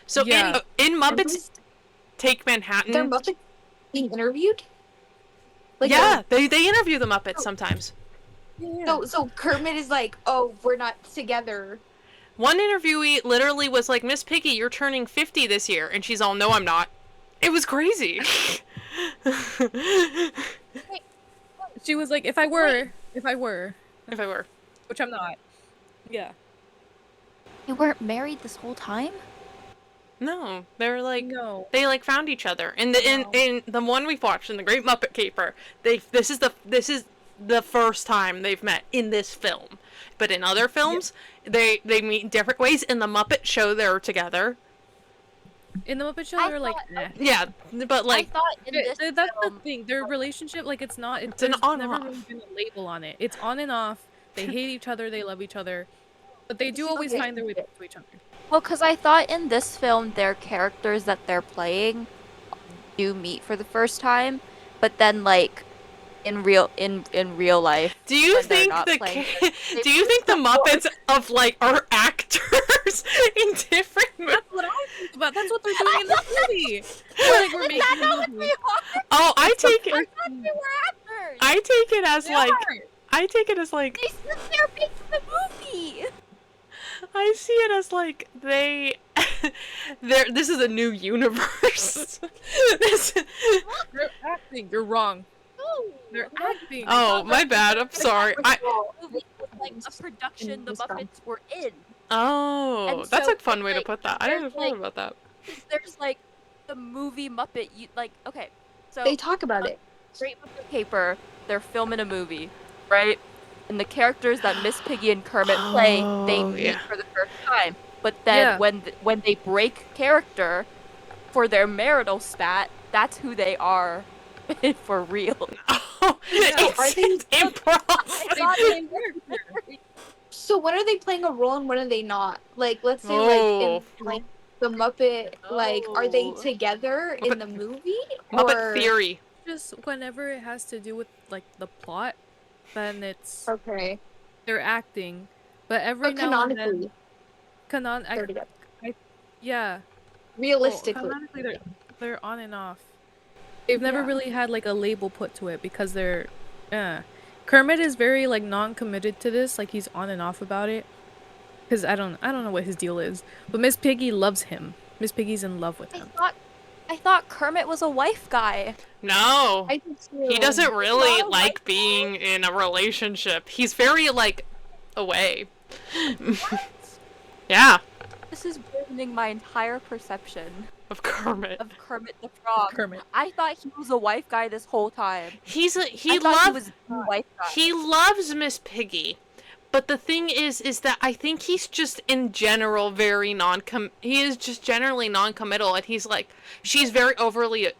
So Yeah. in Muppets Take Manhattan, They're Muppets being interviewed? Like yeah, they interview the Muppets sometimes. Yeah. So Kermit is like, oh, we're not together. One interviewee literally was like, Miss Piggy, you're turning 50 this year. And she's all, no, I'm not. It was crazy. She was like, if I were, If I were. which I'm not. Yeah. You weren't married this whole time? No, they were like, No. they like found each other. In the one we've watched, in the Great Muppet Caper, this is the first time they've met in this film. But in other films, they meet in different ways. In the Muppet Show, they're together. In the Muppet Show, I they're like, thought- Yeah, but like, I thought in this that's the film, thing. Their relationship, like, it's not. It's an there's on never off. really been a label on it. It's on and off. They hate each other. They love each other, but they do always Okay. find their way back to each other. well, because I thought in this film their characters that they're playing do meet for the first time, but then like in real life, do you when they're think not the playing do you think the Muppets of like are actors in different movies? That's what I think about. That's what they're doing in this movie. They're like, we're making a movie. Oh, I take it. I thought they were actors. I take it as They like. are. I take it as like. They said they're making the movie. I see it as like they. This is a new universe. This. They're acting. You're wrong. No. They're acting. Oh, my bad. I'm sorry. Movie was like a production the this film. Muppets were in. Oh, And that's so a fun it's way to like- put that. I didn't there's, thought like- about that. There's like the movie Muppet. You like okay, so They talk about it. Great Muppet Caper, they're filming a movie, right? And the characters that Miss Piggy and Kermit play, they Oh, meet yeah. for the first time. But then Yeah. when they break character for their marital spat, that's who they are for real. Oh, Yeah, are they- it's improv. So when are they playing a role and when are they not? Like, let's say, Oh. like the Muppet, like, are they Oh. together in Muppet- the movie? Muppet or... Theory. Just whenever it has to do with like the plot, then it's Okay. they're acting. But every But now and canonically, then, they're together. yeah. Realistically. Canonically, they're on and off. They've never Yeah. really had like a label put to it because they're. Kermit is very like non-committed to this. Like he's on and off about it. Because I don't know what his deal is. But Miss Piggy loves him. Miss Piggy's in love with him. I thought Kermit was a wife guy. No. I think so. He doesn't really Not a like white being in a relationship. He's very like away. Yeah, This is ruining my entire perception of Kermit. of Kermit the Frog. Kermit. I thought he was a wife guy this whole time. He I thought he was a wife guy. he loves Miss Piggy. But the thing is that I think he's just in general very he is just generally non-committal, and he's like, she's very overly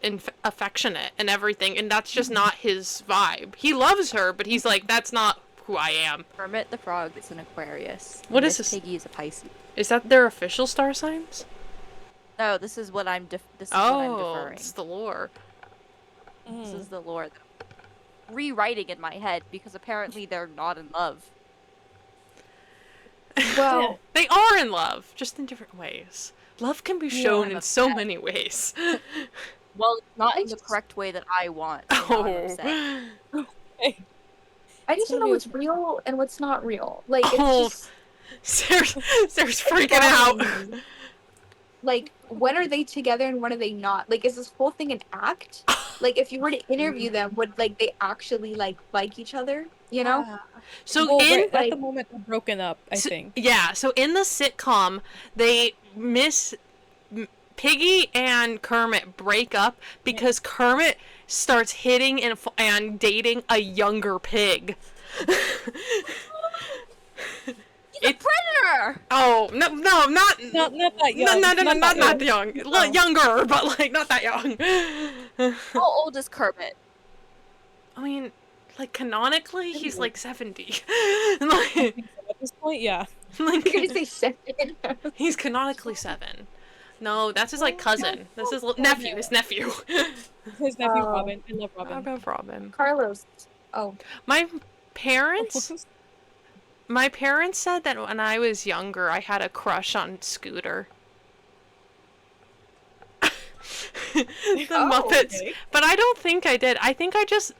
affectionate and everything, and that's just not his vibe. He loves her, but he's like, that's not who I am. Kermit the Frog is an Aquarius. What and is Miss this? Piggy is a Pisces. Is that their official star signs? No, this is what I'm this is what I'm Oh, deferring. it's the lore. This is the lore that I'm rewriting in my head because apparently they're not in love. Well, They are in love, just in different ways. Love can be shown I'm in so many ways. Well, it's not I in the just- correct way that I want. So now I'm upset. Oh. I just don't know gonna be what's real and what's not real. Like, it's Oh. just... Sarah's freaking out. Like, when are they together and when are they not? Like, is this whole thing an act? Like, if you were to interview them, would, like, they actually, like each other? You know? So Well, in right, like- at the moment they're broken up, I think. yeah, so in the sitcom, they Piggy and Kermit break up because Kermit starts hitting and dating a younger pig. He's a predator! Oh no, not Not that young. no, not that young. No. Younger, but like not that young. How old is Kermit? I mean, like canonically, he's like 70. like, At this point, yeah. You're gonna say 7. he's canonically 7. No, that's his like cousin. That's his nephew. His nephew. His nephew Oh. Robin. I love I Robin. love Robin. Carlos. Oh. My parents said that when I was younger, I had a crush on Scooter. The Muppets. okay. But I don't think I did. I think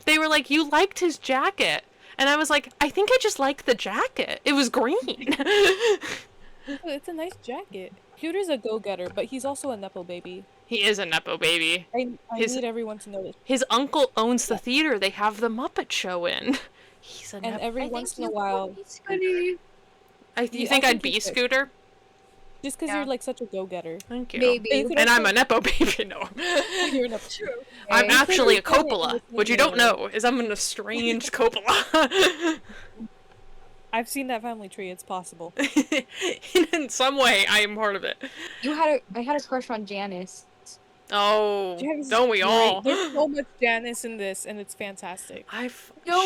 they were like, you liked his jacket. And I was like, I think I just like the jacket. It was green. It's a nice jacket. Scooter's a go-getter, but he's also a nepo baby. He is a nepo baby. I need everyone to know this. His uncle owns the theater they have the Muppet Show in. He's a And every once in a while... You think I'd be Scooter? Just because you're like such a go-getter. Thank you. Maybe. And I'm a nepo baby. No. You're nepo. I'm actually a Coppola. What you don't know is I'm an estranged Coppola. I've seen that family tree. It's possible. In some way, I am part of it. I had a crush on Janice. Oh, Janice don't we all? There's so much Janice in this, and it's fantastic.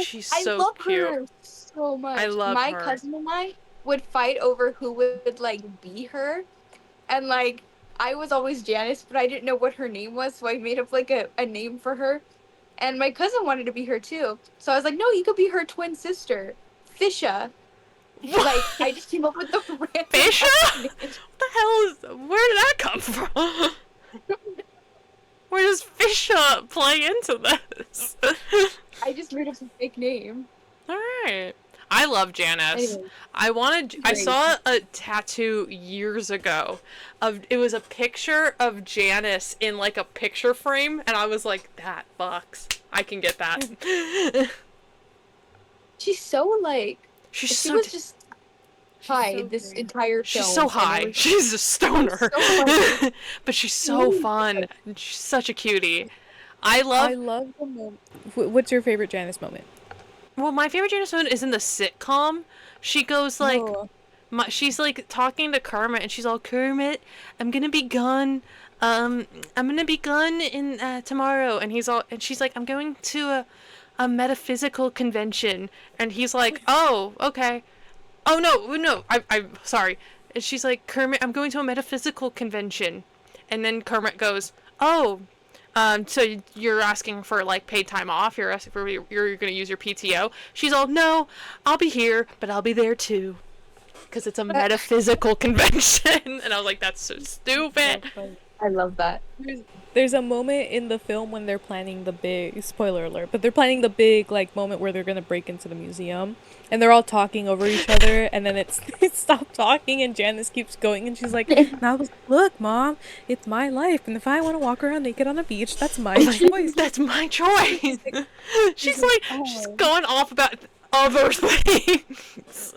She's so I love cute. her so much. I love My her. cousin and I would fight over who would like be her, and like I was always Janice, but I didn't know what her name was, so I made up like a name for her. And my cousin wanted to be her too, so I was like, no, you could be her twin sister, Fisha. Like I just came up with the random Fisha? name. What the hell is? Where did that come from? Where does Fisha play into this? I just made up some fake name. All right. I love Janice. Anyway, I saw a tattoo years ago it was a picture of Janice in like a picture frame, and I was like, that fucks. I can get that. she's so like She's she so was just high so this great. entire film. she's so and high. it was- She's a stoner. so funny. But she's so fun. And she's such a cutie. I love the moment. What's your favorite Janice moment? Well, my favorite Janice moment is in the sitcom. She goes like Oh. she's like talking to Kermit, and she's all, Kermit, I'm gonna be gone. I'm gonna be gone in tomorrow, and she's like, I'm going to a metaphysical convention, and he's like, oh, okay. Oh no, I'm sorry. And she's like, Kermit, I'm going to a metaphysical convention, and then Kermit goes, oh, so you're asking for like paid time off? You're asking for you're gonna use your PTO? She's all, no, I'll be here, but I'll be there too. Because it's a metaphysical convention. And I was like, that's so stupid. I love that. There's a moment in the film when they're planning the big, spoiler alert, but they're planning the big like moment where they're gonna break into the museum, and they're all talking over each other, and then they stop talking, and Janice keeps going, and she's like, now look, Mom, it's my life, and if I want to walk around naked on a beach, that's my choice. That's my choice. She's like, she's going off about other things.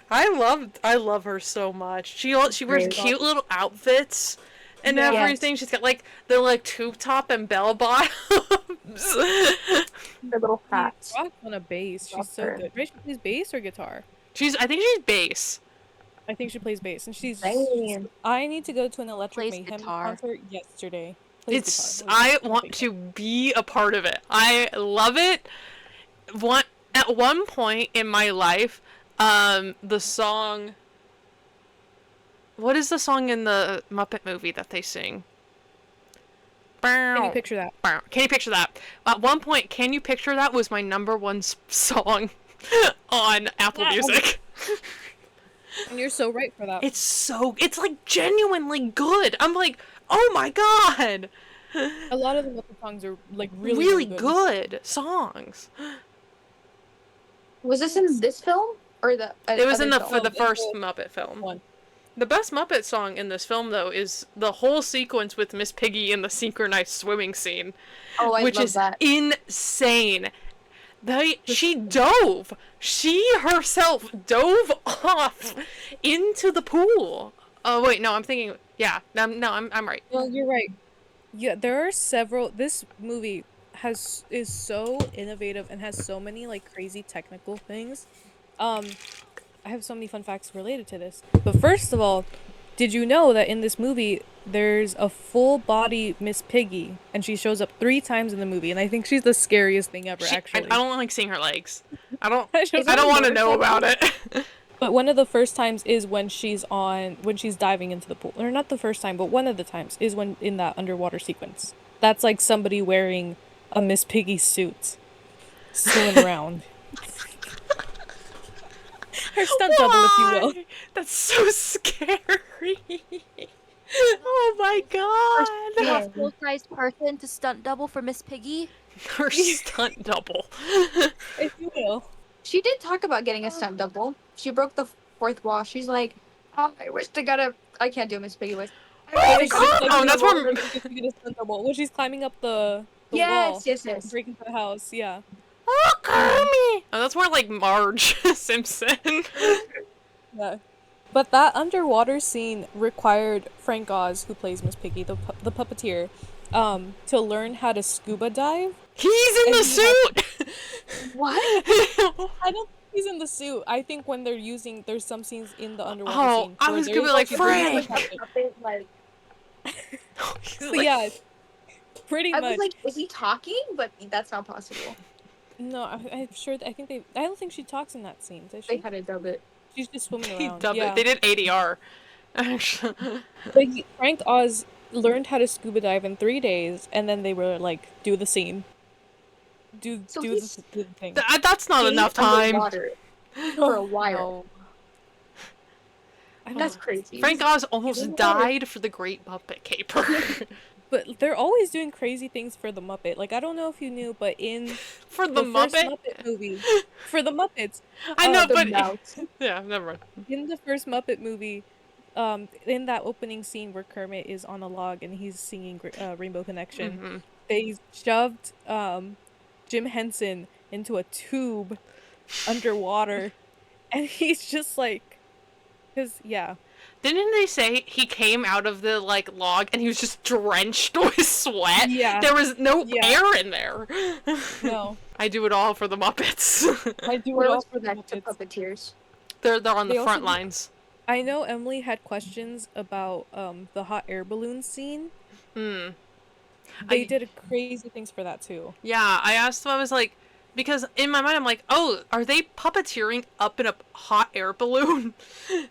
I love her so much. She wears cute little outfits and everything. She's got like the like tube top and bell bottoms. The little hats. Rock on a bass. She's so good. Right? She plays bass or guitar? I think she's bass. I think she plays bass, and Damn. I need to go to an Electric Plays Mayhem guitar. concert yesterday. I want to be a part of it. I love it. At one point in my life, the song. What is the song in the Muppet movie that they sing? Can you picture that? Can you picture that? At one point, Can You Picture That was my #1 song on Apple Music. And you're so right for that. It's like genuinely good. I'm like, oh my god. A lot of the Muppet songs are like really, really good songs. Was this in this film or the? It was in other the film? first Muppet film. One. The best Muppet song in this film, though, is the whole sequence with Miss Piggy in the synchronized swimming scene, Oh, I which love is that. insane. She herself dove off into the pool. Oh wait, no, I'm thinking. Yeah, I'm right. Well, you're right. Yeah, there are several. This movie is so innovative and has so many like crazy technical things. I have so many fun facts related to this. But first of all, did you know that in this movie there's a full body Miss Piggy, and she shows up 3 times in the movie, and I think she's the scariest thing ever. Actually, I don't like seeing her legs. I don't Is I don't it want to worse? know about it. But one of the first times is when she's diving into the pool. Or not the first time, but one of the times is when in that underwater sequence. That's like somebody wearing a Miss Piggy suit swimming around. Her stunt double, if you will. Why? That's so scary. Oh my god. Yeah. Full-sized person to stunt double for Miss Piggy. Her stunt double. If you will. She did talk about getting a stunt double. She broke the fourth wall. She's like, oh, I wish they got a. I can't do Miss Piggy voice. I wish they got a stunt Oh, that's double. where when she's climbing up the wall, Yes. breaking through the house. Yeah. Oh, Kermit! Oh, that's more like Marge Simpson. Yeah. But that underwater scene required Frank Oz, who plays Miss Piggy, the puppeteer, to learn how to scuba dive. He's in the suit! What? I don't think he's in the suit. I think when there's some scenes in the underwater scene. I was gonna be like, Frank! Like, So yeah, pretty much. I was like, is he talking? But that's not possible. No, I'm sure. I don't think she talks in that scene. Does They she? had to dub it. She's just swimming He around. dubbed Yeah. it. They did ADR. Actually. But Frank Oz learned how to scuba dive in 3 days, and then they were like, do the scene. Do the thing. That's not enough time. For a while. I That's don't- crazy. Frank Oz almost died for the Great Muppet Caper. But they're always doing crazy things for the Muppet. Like, I don't know if you knew, but in For the first Muppet? Muppet movie, for the Muppets, I know, The but mouse. yeah, never mind. in the first Muppet movie, in that opening scene where Kermit is on a log and he's singing Rainbow Connection, Mhm. they shoved Jim Henson into a tube underwater, and he's just like, because yeah. Didn't they say he came out of the like log and he was just drenched with sweat? Yeah. There was no Yeah. air in there. No, I do it all for the Muppets. I do What it all else for was the that to Muppets. puppeteers? They're on the They also front do- lines. I know Emily had questions about the hot air balloon scene. Hmm. They I- did crazy things for that too. Yeah, I asked them, I was like, because in my mind I'm like, oh, are they puppeteering up in a hot air balloon?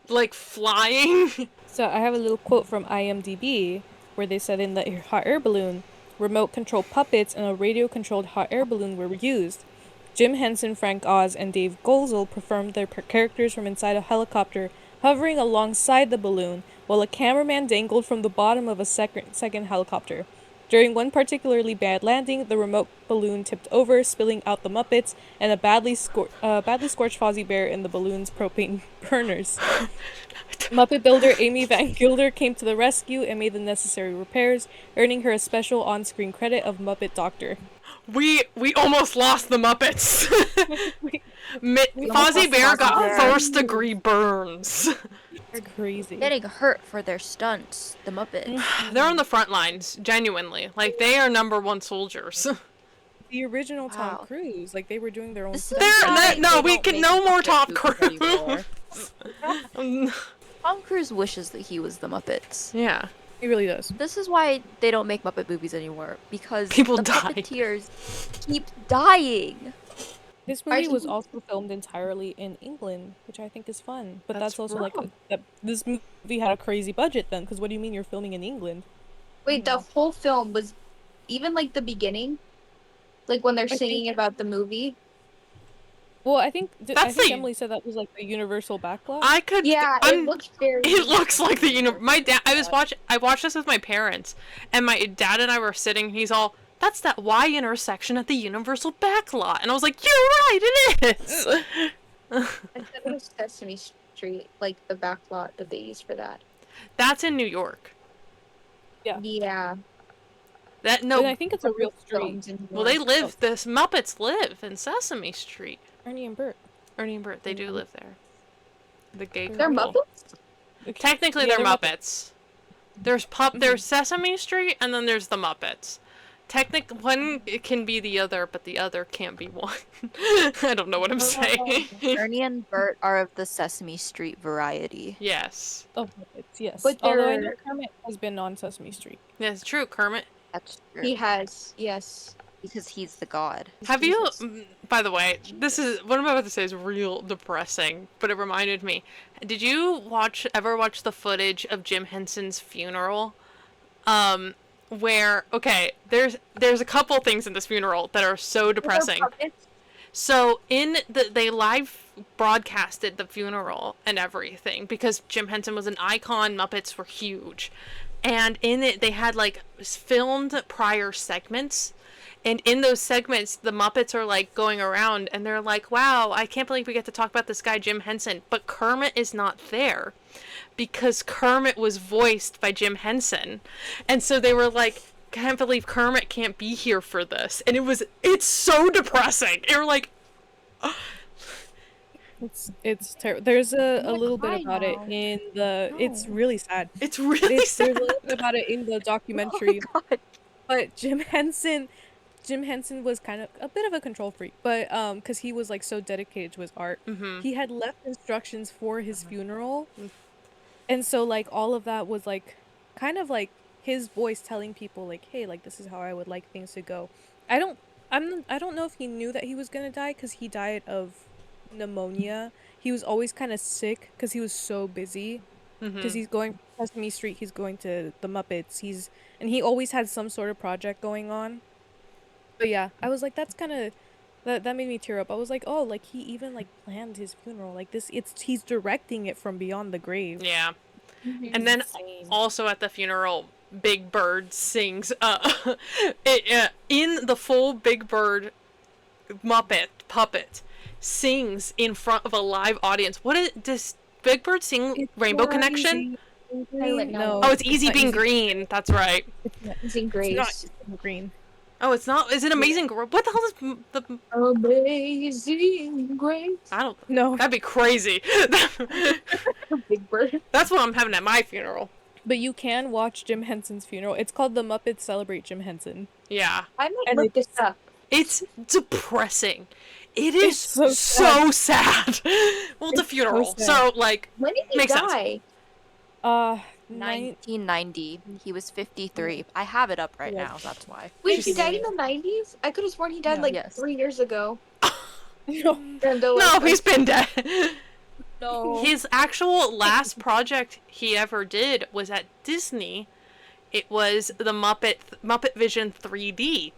Like flying? So I have a little quote from IMDb where they said in the hot air balloon, remote control puppets and a radio controlled hot air balloon were used. Jim Henson, Frank Oz, and Dave Goelzel performed their characters from inside a helicopter hovering alongside the balloon while a cameraman dangled from the bottom of a second helicopter. During one particularly bad landing, the remote balloon tipped over, spilling out the Muppets and a badly scorched Fozzie Bear in the balloon's propane burners. Muppet builder Amy Van Gilder came to the rescue and made the necessary repairs, earning her a special on-screen credit of Muppet Doctor. We almost lost the Muppets. almost Fozzie lost Bear Fozzie got Bear. first degree burns. It's crazy. Getting hurt for their stunts, the Muppets. They're on the front lines, genuinely. Like, they are #1 soldiers. The original Tom Wow. Cruise, like they were doing their own This is stuff. They're- why no, they we don't can make no more Muppet Tom movies anymore. Cruise. Tom Cruise wishes that he was the Muppets. Yeah. He really does. This is why they don't make Muppet movies anymore, because People the die. Puppeteers keep dying. This movie was Actually- also filmed entirely in England, which I think is fun. But That's that's also like wrong. this movie had a crazy budget then, because what do you mean you're filming in England? Wait, the whole film was, even like the beginning, like when they're I singing think- about the movie. Well, I think That's the- Emily said that was like the Universal backlot. I could. Yeah, I'm- it looks very. It looks like the my dad. I watched this with my parents, and my dad and I were sitting. He's all, "That's that Y intersection at the Universal backlot," and I was like, "You're right, it is." I said it was Sesame Street, like the backlot that they use for that. That's in New York. Yeah. That And I no. think it's a real street. Films in Well, they New York. live. The Muppets live in Sesame Street. Ernie and Bert. Ernie and Bert, they do live there. The gay They're couple. Muppets? Technically, Yeah, they're they're Muppets. There's Sesame Street, and then there's the Muppets. One it can be the other, but the other can't be one. I don't know what I'm saying. Ernie and Bert are of the Sesame Street variety. Yes. Of Muppets, yes. But Although I know they're- Kermit has been on Sesame Street. Yeah, it's true, Kermit. That's true. He has, yes. Because he's the god. Have you, Jesus. by the way, this is, what I'm about to say is real depressing, but it reminded me. Did you ever watch the footage of Jim Henson's funeral? Where, okay, there's a couple things in this funeral that are so depressing. So they live broadcasted the funeral and everything because Jim Henson was an icon. Muppets were huge, and in it they had like filmed prior segments, And in those segments, the Muppets are like going around and they're like, wow, I can't believe we get to talk about this guy, Jim Henson. But Kermit is not there because Kermit was voiced by Jim Henson. And so they were like, can't believe Kermit can't be here for this. And it's so depressing. They were like, It's terrible. There's a gonna little cry bit about it now. in the. It's really sad. it's really There's a sad. little bit about it in the documentary. But Jim Henson was kind of a bit of a control freak, but because he was like so dedicated to his art, he had left instructions for his funeral, and so like all of that was like kind of like his voice telling people like, hey, like this is how I would like things to go. I don't know if he knew that he was gonna die because he died of pneumonia. He was always kind of sick because he was so busy. Because he's going Sesame Street, he's going to the Muppets, and he always had some sort of project going on. But yeah, I was like, that's kind of that made me tear up. I was like, oh, like he even like planned his funeral like this. He's directing it from beyond the grave. Yeah. And then Insane. also at the funeral, Big Bird sings in the full Big Bird Muppet puppet sings in front of a live audience. Does Big Bird sing It's Rainbow not Connection? Silent No. Oh, it's Easy not Being Green. That's right. Amazing It's not Grace. green. Oh, it's not. Is it Amazing? What the hell is the? Amazing Grace. I don't. No, That'd be crazy. Big Bird. That's what I'm having at my funeral. but you can watch Jim Henson's funeral. It's called The Muppets Celebrate Jim Henson. Yeah, I might And look this up. it's depressing. It is It's so sad. Well, it's a It's so funeral, sad. so like When did he makes sense. die? 1990. He was 53. I have it up right Yeah. now. That's why. Wait, he died in the 90s? I could have sworn he died Yeah. like Yes. 3 years ago. No. No, he's been dead. No. His actual last project he ever did was at Disney. It was the Muppet Vision 3D.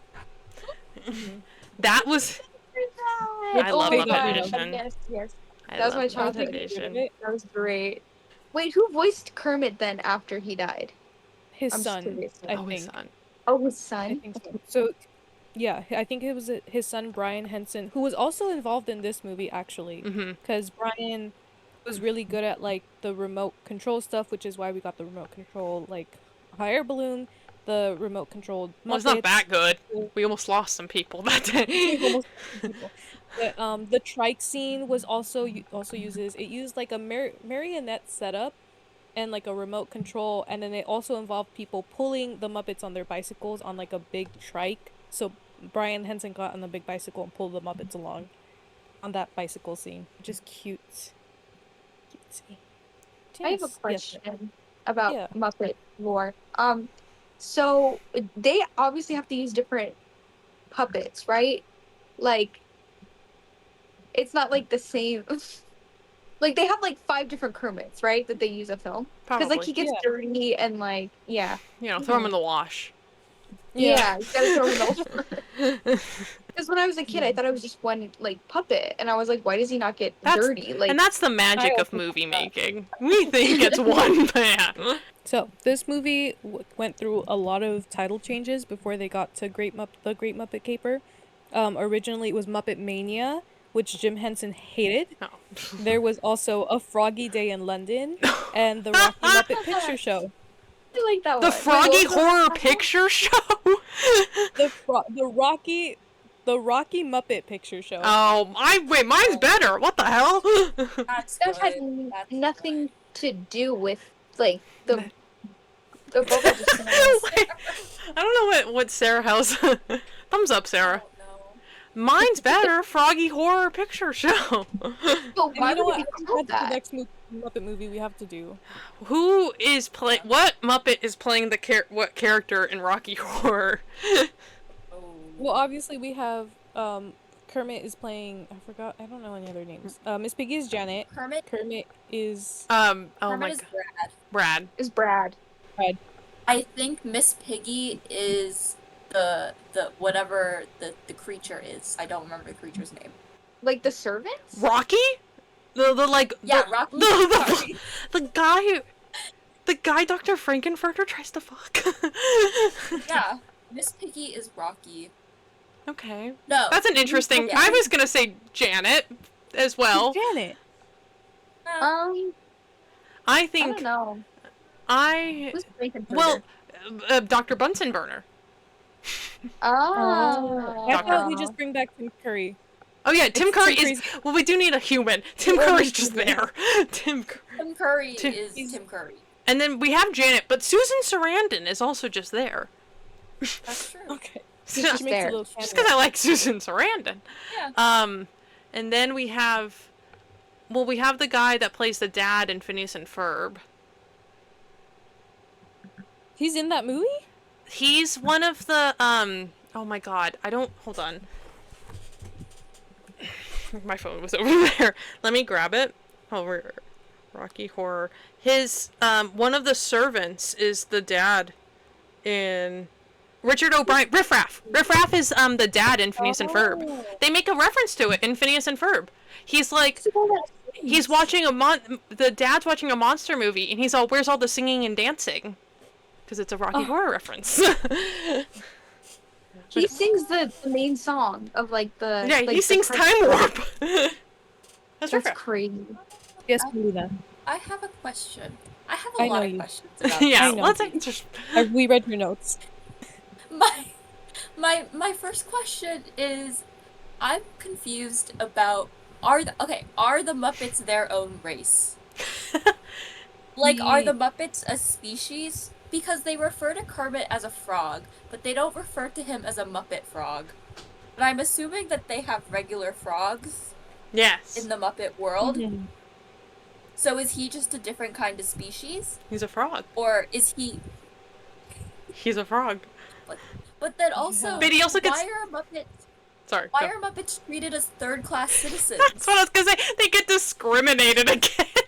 That was. I Oh love my Muppet God. Vision. Yes. I That was love my Muppet childhood. Vision. That was great. Wait, who voiced Kermit then after he died? His I'm just son, curious. I Oh, his think. son. Oh, his I son? think so. So, yeah, I think it was his son Brian Henson, who was also involved in this movie actually, because Brian was really good at like the remote control stuff, which is why we got the remote control like hot air balloon, the remote controlled Well, it's not Muppets. that good. We almost lost some people that day. Almost people. The trike scene was also used like a marionette setup and like a remote control, and then it also involved people pulling the Muppets on their bicycles on like a big trike. So Brian Henson got on the big bicycle and pulled the Muppets along on that bicycle scene, which is cute. Cutesy. I have a Yes, question about Yeah. Muppet lore. So they obviously have to use different puppets, right? Like, it's not like the same. Like they have like 5 different Kermits, right? That they use a film because like he Probably. gets Yeah. dirty and like yeah. Throw him in the wash. Yeah, you gotta throw him over. Because when I was a kid, I thought it was just one like puppet, and I was like, why does he not get dirty? Like, And that's the magic I of also movie thought that. making. We think it's one man. So this movie went through a lot of title changes before they got to the Great Muppet Caper. Originally it was Muppet Mania, which Jim Henson hated. No. There was also A Froggy Day in London and the Rocky Muppet Picture Show. I like that The one. Froggy Wait, what was Horror that? Picture Show? The Rocky Muppet Picture Show. Oh, mine's better. What the hell? That's That had nothing to do with like the bubble just came out. Wait, I don't know what Sarah has. Thumbs up, Sarah. Mine's better. Froggy Horror Picture Show. But And why you know would what? it be I called think that's the that? next Muppet movie we have to do. Who is what Muppet is playing what character in Rocky Horror? Well, obviously we have Kermit is playing. I don't know any other names. Miss Piggy is Janet. Kermit. Kermit is Oh Kermit my is god. Brad. Brad. Is Brad? I think Miss Piggy is the whatever the creature is. I don't remember the creature's name. Like the servants? Rocky? The like Yeah, the, Rocky. the, the guy Dr. Frankenfurter tries to fuck. Yeah, Miss Piggy is Rocky. Okay. No. That's an interesting... Okay. I was gonna say Janet as well. Janet. I I think... don't know. Who's Bacon Well, Burger? Dr. Bunsen Burner. Oh. I thought we just bring back Tim Curry. Oh yeah, Tim It's Curry Tim is... Well, we do need a human. Tim We Curry's need just human. there. Tim Curry Tim- is Tim Curry. And then we have Janet, but Susan Sarandon is also just there. That's true. Okay. She's just makes a there. little Just cameo. because I like Susan Sarandon. Yeah. And then we have... Well, we have the guy that plays the dad in Phineas and Ferb. He's in that movie? He's one of the, oh my god, I don't... Hold on. My phone was over there. Let me grab it. Over Rocky Horror. His, one of the servants is the dad in... Richard O'Brien. Riff Raff. Riff Raff is, the dad in Phineas and Ferb. They make a reference to it in Phineas and Ferb. He's like... He's watching the dad's watching a monster movie, and he's all, where's all the singing and dancing? Because it's a Rocky Horror reference. He sings the main song of like the... Yeah, like, he the sings cre- Time Warp. That's That's right. crazy. Yes, Melina. I have a question. I have I a lot know of you. questions about Yeah, I know. let's just... We read your notes. my first question is, I'm confused about are the Muppets their own race? Like, are the Muppets a species? Because they refer to Kermit as a frog, but they don't refer to him as a Muppet frog. But I'm assuming that they have regular frogs Yes. in the Muppet world. Mhm. So is he just a different kind of species? He's a frog. Or is he... He's a frog. But then also, But he also gets... why are Muppets... Sorry. Why go. are Muppets treated as third-class citizens? That's what I was gonna say. They get discriminated against.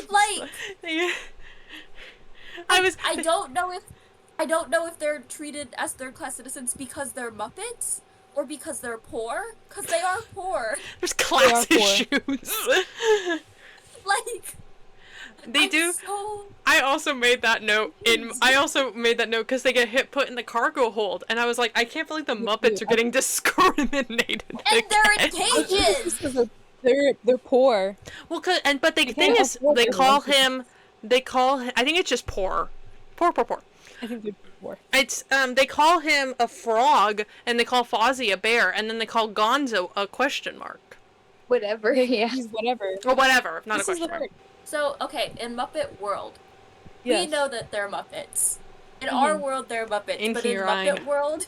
Like... I don't know if they're treated as third-class citizens because they're Muppets or because they're poor. Because they are poor. There's class poor. issues. Like... They I'm do. so... I also made that note because they get put in the cargo hold, and I was like, I can't believe the Muppets are getting discriminated. And they're in against. cages! They're poor. Well, but the They thing can't is, afford they their call Muppets. him. I think it's just poor. Poor. I think they're poor. It's they call him a frog, and they call Fozzie a bear, and then they call Gonzo a question mark. Whatever, yeah. He's whatever. Or whatever, not This a is question the mark. word. So, okay, in Muppet World, Yes. we know that they're Muppets. In our world, they're Muppets. In but here, in I Muppet know. World...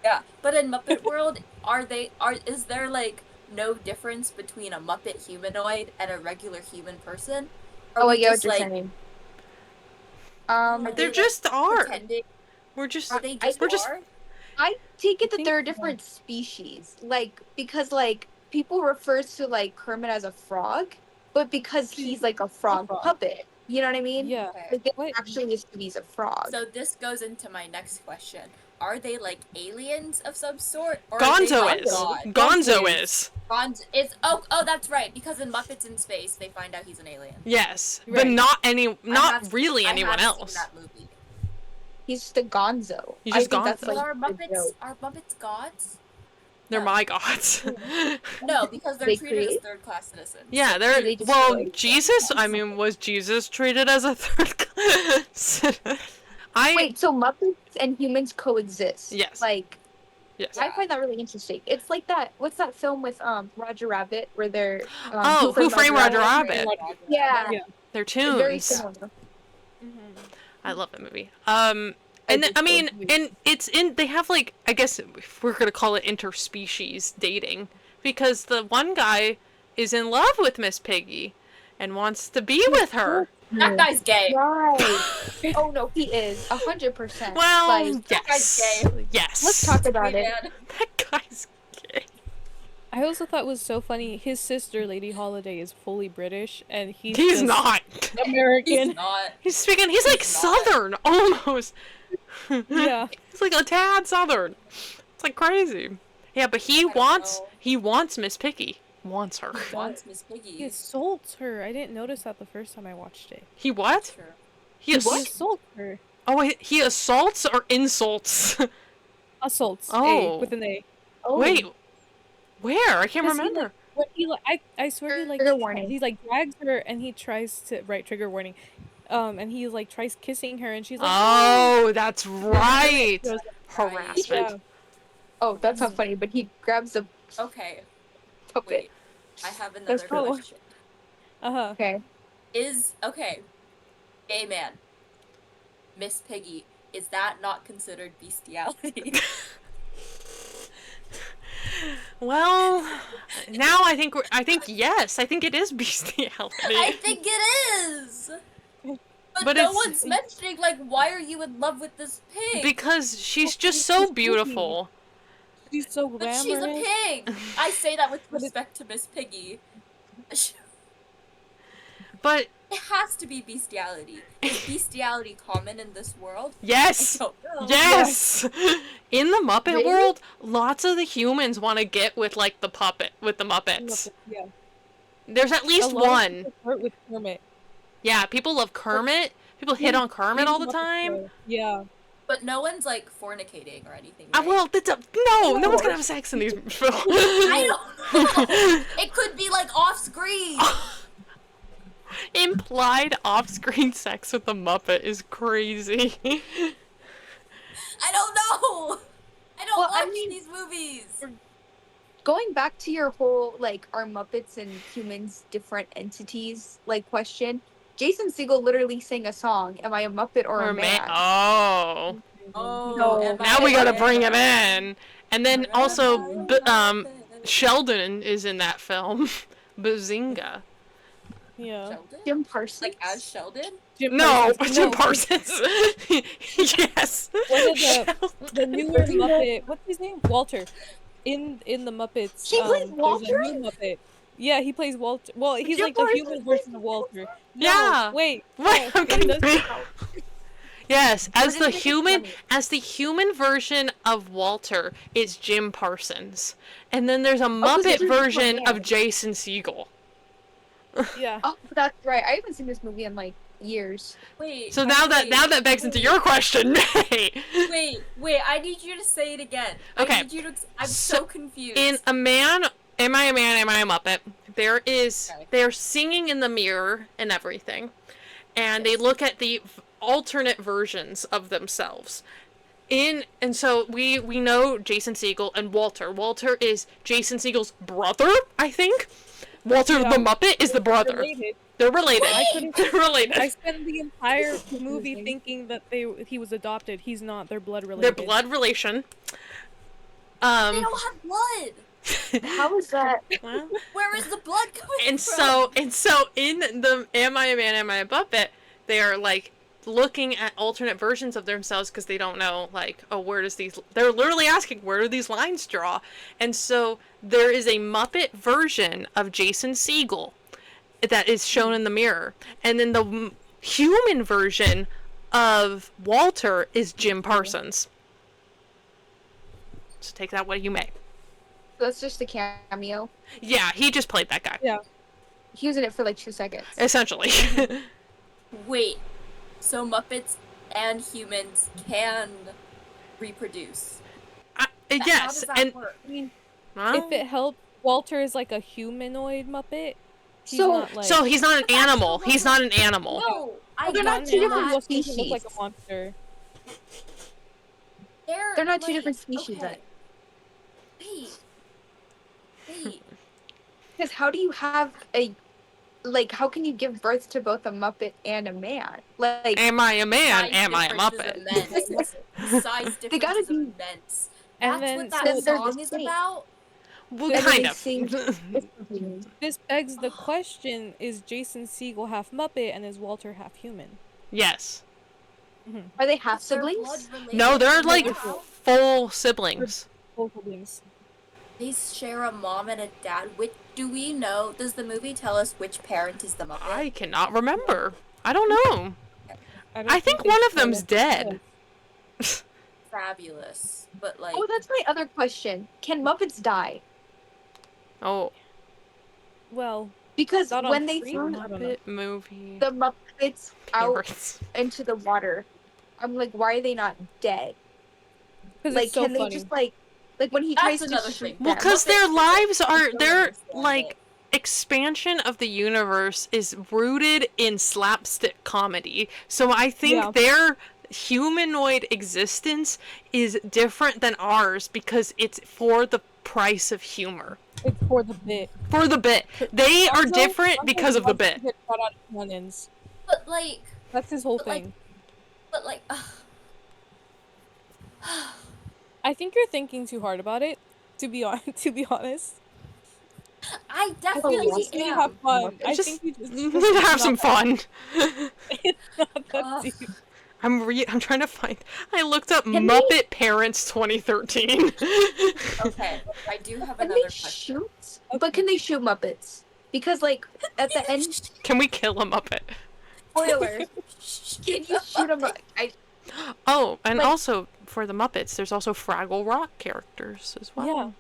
Yeah, but in Muppet World, is there, like, no difference between a Muppet humanoid and a regular human person? Or Oh, I we get what just, you're like, saying. are They they, like, just are. pretending? We're just. Are they just we're just. are? I take it that think they're a so. different species. Like, because, like, people refer to, like, Kermit as a frog, but because he's, like, a frog frog. puppet. You know what I mean? Yeah. Okay. Like, they What? actually a species of frog. So this goes into my next question. Are they, like, aliens of some sort? Or are they, Gonzo like, is. gods? Gonzo is. Oh, that's right. Because in Muppets in Space, they find out he's an alien. Yes, but Right. not have- really I anyone have else. Seen that movie. He's just a gonzo. He's I just think that's, gonzo. But like, are the Muppets joke. gods? They're No. my gods. No, because they're They treated as create? third-class citizens. Yeah, they're They just well. like- Jesus, I mean, was Jesus treated as a third class? Wait, so Muppets and humans coexist? Yes. Like, Yes. I find that really interesting. It's like that. What's that film with Roger Rabbit where they're Who Framed Roger Rabbit? Yeah, Yeah. They're very tunes. similar. I love that movie. And then, I mean, and it's in. They have like, I guess if we're gonna call it interspecies dating, because the one guy is in love with Miss Piggy, and wants to be with her. That guy's gay. Right. Oh no, he is 100%. Well, like, yes, yes. let's talk about it. Man. That guy's gay. I also thought was so funny. His sister, Lady Holiday, is fully British, and he's He's just not. American. He's not. He's speaking. He's like He's not. Southern almost. Yeah. He's like a tad Southern. It's like crazy. Yeah, but he don't wants. know. He wants Miss Piggy. Wants her. Wants Miss Piggy. He assaults her. I didn't notice that the first time I watched it. He what? Sure. He He assaults. assaults her. Oh wait, he assaults or insults? Assaults. A Oh. with an A. Oh, Wait. Where? I can't 'Cause remember. I swear he like trigger warning. he like drags her and he tries to trigger warning. And he like tries kissing her and she's like, no. Oh, that's right. Goes, Harassment. yeah. Oh, that's not funny, but he grabs the Okay, puppet. wait. I have That's another cool. question. Okay. Gay man, Miss Piggy, is that not considered bestiality? Well, now I think yes, I think it is bestiality. I think it is! But But no it's- one's mentioning, like, why are you in love with this pig? Because she's just so beautiful. She's so But glamorous. she's a pig! I say that with respect to Miss Piggy. But It has to be bestiality. Is bestiality common in this world? yes. I don't know. Yes. In the Muppet Really? world, lots of the humans want to get with like the Muppets. Yeah. There's at least A lot of one. people flirt with Kermit. Yeah, people love Kermit. People hit on Kermit all the time. Yeah. But no one's, like, fornicating or anything, Ah, right? well, no one's gonna have sex in these films. I don't know! It could be, like, off-screen! Implied off-screen sex with the Muppet is crazy. I don't know! I don't Well, I watch mean- these movies! Going back to your whole, like, are Muppets and humans different entities, like, question, Jason Segel literally sang a song, Am I a Muppet or a man? Oh. Oh, No, am Now I we gotta a bring him man? in. And then Am I also, a Muppet? Sheldon is in that film. Bazinga. Yeah. Sheldon? Jim Parsons? Like, as Sheldon? Jim No, Parsons. Jim Parsons. Yes. One of Sheldon. the newer Muppet. What's his name? Walter. In the Muppets. He plays there's Walter? a new Muppet. Yeah, he plays Walter. Well, he's Jim like the Parsons human plays version of Walter. No, Yeah. wait. Wait, no, I'm he does- confused. Yes, as did the they make human, funny? as the human version of Walter is Jim Parsons, and then there's a 'cause Muppet it's a version man. of Jason Segel. Yeah. Oh, that's right. I haven't seen this movie in, like, years. Wait. So now wait, that begs into your question, May. Wait, I need you to say it again. Okay. I need you to. I'm so confused. In Am I a Man, Am I a Muppet? They're singing in the mirror and everything, and they look at the alternate versions of themselves. And so we know Jason Segel and Walter. Walter is Jason Segel's brother, I think. Walter Yeah. the Muppet is the brother. Related. They're related. I couldn't. They're related. I spent the entire movie thinking that he was adopted. He's not. They're blood They're related. blood relation. They don't have blood. How is that? Well, Where is the blood coming and from? so in the Am I a Man, Am I a Muppet? They are like looking at alternate versions of themselves because they don't know, like, oh, they're literally asking, where do these lines draw? And so there is a Muppet version of Jason Segel that is shown in the mirror, and then the human version of Walter is Jim Parsons. So take that what you may. That's just a cameo. Yeah, he just played that guy. Yeah. He was in it for, like, 2 seconds. Essentially. Wait. So Muppets and humans can reproduce. Yes, How does that and work? I mean, Huh? if it helps, Walter is like a humanoid Muppet. He's So- not, like, So he's not an But that's animal. still He's not an animal. No, I they're not get two an different animal, that. he doesn't look like species. a monster. They're not two like, different species, okay. Wait. Because how do you have how can you give birth to both a Muppet and a man? Like, Am I a man? Size Am I a difference Muppet? is immense. Size difference They gotta is be- immense. And That's then what that so they're song the is same. about. Well, Then kind they of. sing- this begs the question: is Jason Segel half Muppet and is Walter half human? Yes. Are they half They're siblings? blood-related. No, they're like Yeah. full siblings. Both siblings. They share a mom and a dad. Which do we know? Does the movie tell us which parent is the Muppet? I cannot remember. I don't know. don't I think they one of show them's it. dead. Fabulous, but like, Oh, that's my other question. Can Muppets die? Oh, Well, Because Not on when they free threw I don't know. Muppet movie. the Muppets out favorites. into the water, I'm like, why are they not dead? 'Cause Like, it's so can they funny. just like when he That's tries to another shoot thing. Well, them? because their Muppets, lives I are, don't their, understand like, it. expansion of the universe is rooted in slapstick comedy. So I think Yeah. their humanoid existence is different than ours because it's for the price of humor. It's for the bit. For the bit. They are Gonzo- different Gonzo because of the wants to bit. get shot out of cannons. But like, That's his whole But, like, thing. but like, I think you're thinking too hard about it. To be to be honest, I I think you definitely just need to am. have fun. I Just think you just it's have not some that- fun. It's not that Ugh. deep. I'm trying to find. I looked up Can Muppet Parents 2013. Okay, I do have Can another they question. shoot? But can they shoot Muppets? Because like at the end, Can we kill a Muppet? spoiler. Can you shoot a Muppet? Oh, and Like- also for the Muppets, there's also Fraggle Rock characters as well.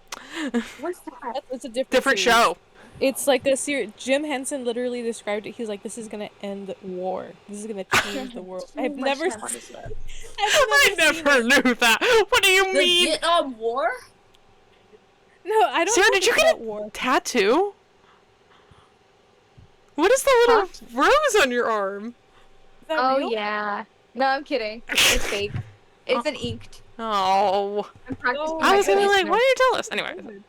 Yeah, What's that? it's a different Different series. show. It's like a series. Jim Henson literally described it. He's like, "This is gonna end war. This is gonna change the world." Too I've much never, time on this one. I never knew that. What do you The mean? Vietnam War? No, I don't. Sarah, know did you about get war? Tattoo? What is the little rose on your arm? Is that Oh real? yeah. No, I'm kidding. It's fake. It's an inked. Oh. I'm practicing. No. I my was gonna be like, voice. why did you tell us? Anyway.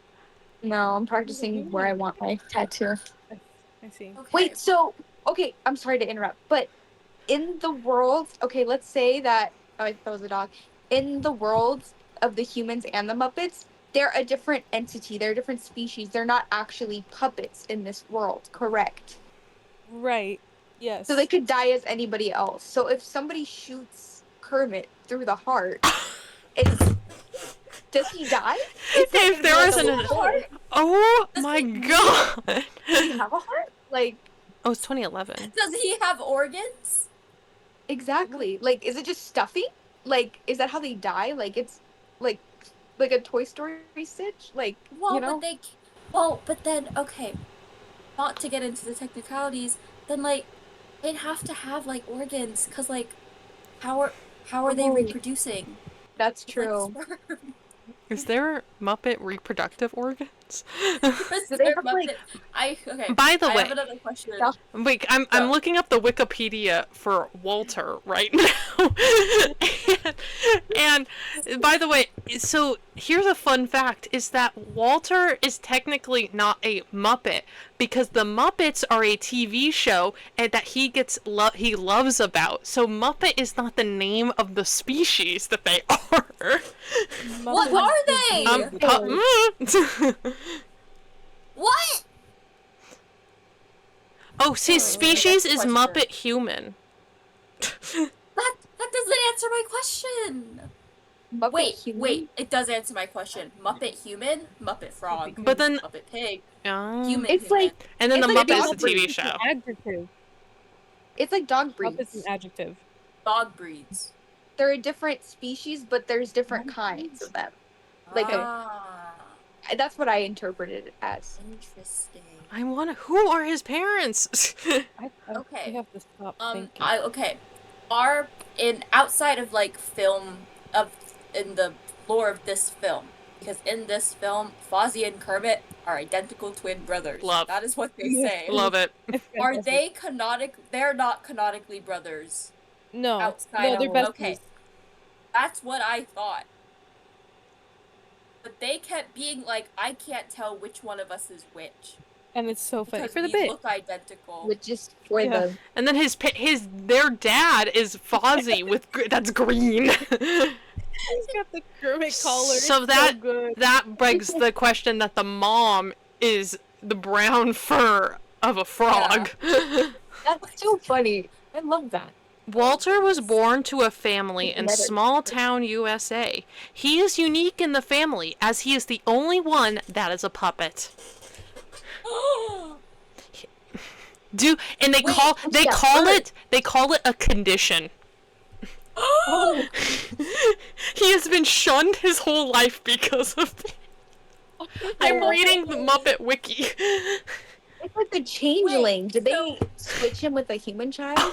No, I'm practicing where I want my tattoo. I see. Okay. Wait, so okay, I'm sorry to interrupt, but in the world, okay, let's say that that was a dog. In the worlds of the humans and the Muppets, they're a different entity. They're a different species. They're not actually puppets in this world, correct? Right. Yes. So they could die as anybody else. So if somebody shoots Kermit through the heart, it's does he die? It's If gonna there be was a an- little heart. Oh my god. Does he have a heart? Like Oh, it's 2011. Does he have organs? exactly. Like is it just stuffing? Like is that how they die? Like it's like a Toy Story stitch? Like Well, you know? but they. Well, but then okay, not to get into the technicalities. Then like, they'd have to have like organs, cause like, how are they Oh. reproducing? That's Like, true. sperm. Is there Muppet reproductive organs? Is they there have, like- okay. By the I way, have another question. Yeah. wait, I'm Go. looking up the Wikipedia for Walter right now. and by the way, so here's a fun fact is that Walter is technically not a Muppet because the Muppets are a TV show and that he he loves about. So Muppet is not the name of the species that they are. What are they? What? Oh, see, Oh, species next is question. Muppet human. That doesn't answer my question. Muppet human? Wait, it does answer my question. Muppet human, Muppet frog, But then, Muppet pig, oh. human. It's human. like And then the it's like Muppet is dog a TV breeds. show. Adjective. It's like dog Muppet's breeds. an adjective. Dog breeds. They're a different species, but there's different kinds of them. Like that's what I interpreted it as. Interesting. I wanna. Who are his parents? Okay. We have to stop thinking. Okay. Are in outside of like film in the lore of this film, because in this film, Fozzie and Kermit are identical twin brothers. Love. That is what they Yes. say. Love it. Are they canonic? They're not canonically brothers. No. Outside No, they're of besties. okay. That's what I thought. But they kept being like, I can't tell which one of us is which. And it's so funny Because for the we bit. look identical. With just for Yeah. the And then their dad is Fozzie that's green. He's got the Kermit collar. So It's that- so good. That begs the question that the mom is the brown fur of a frog. that's so funny. I love that. Walter was born to a family in small town USA. He is unique in the family as he is the only one that is a puppet. And they Wait, call it a condition. Oh, He has been shunned his whole life because of it. I'm reading the Muppet Wiki. It's like the changeling. Wait, Did they switch him with a human child?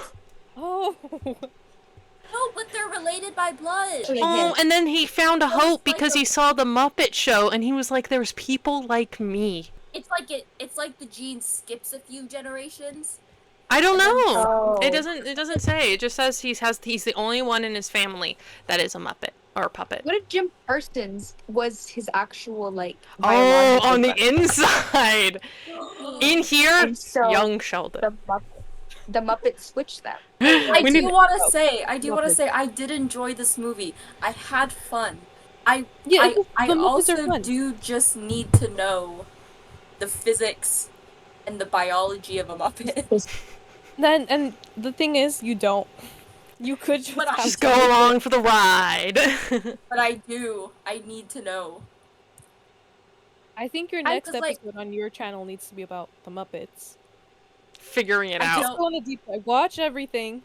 oh. No, but they're related by blood. Oh, and then he found a hope because like he saw the Muppet Show, and he was like, "There's people like me." It's like the gene skips a few generations. I don't know. Oh. It doesn't say. It just says he's the only one in his family that is a Muppet or a puppet. What if Jim Parsons was his actual like? Oh, on the biological inside. In here, And so young Sheldon. the Muppet switched them. I do want to say, I did enjoy this movie. I had fun. I also do just need to know the physics and the biology of a Muppet. And the thing is, you don't. You could just go along for the ride. But I do. I need to know. I think your next episode on your channel needs to be about the Muppets. Figuring it out. Just go on a deep dive. Watch everything.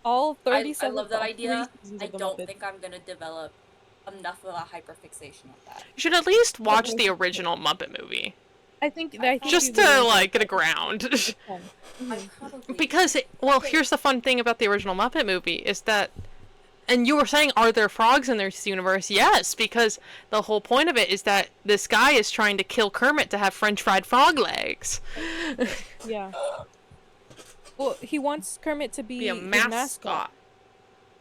All 37. I love that idea. I don't think I'm gonna develop enough of a hyperfixation on that. You should at least watch the original Muppet movie. I think just to like get a ground. Because here's the fun thing about the original Muppet movie is that, and you were saying, are there frogs in this universe? Yes, because the whole point of it is that this guy is trying to kill Kermit to have French fried frog legs. Yeah. Well, he wants Kermit to be a mascot.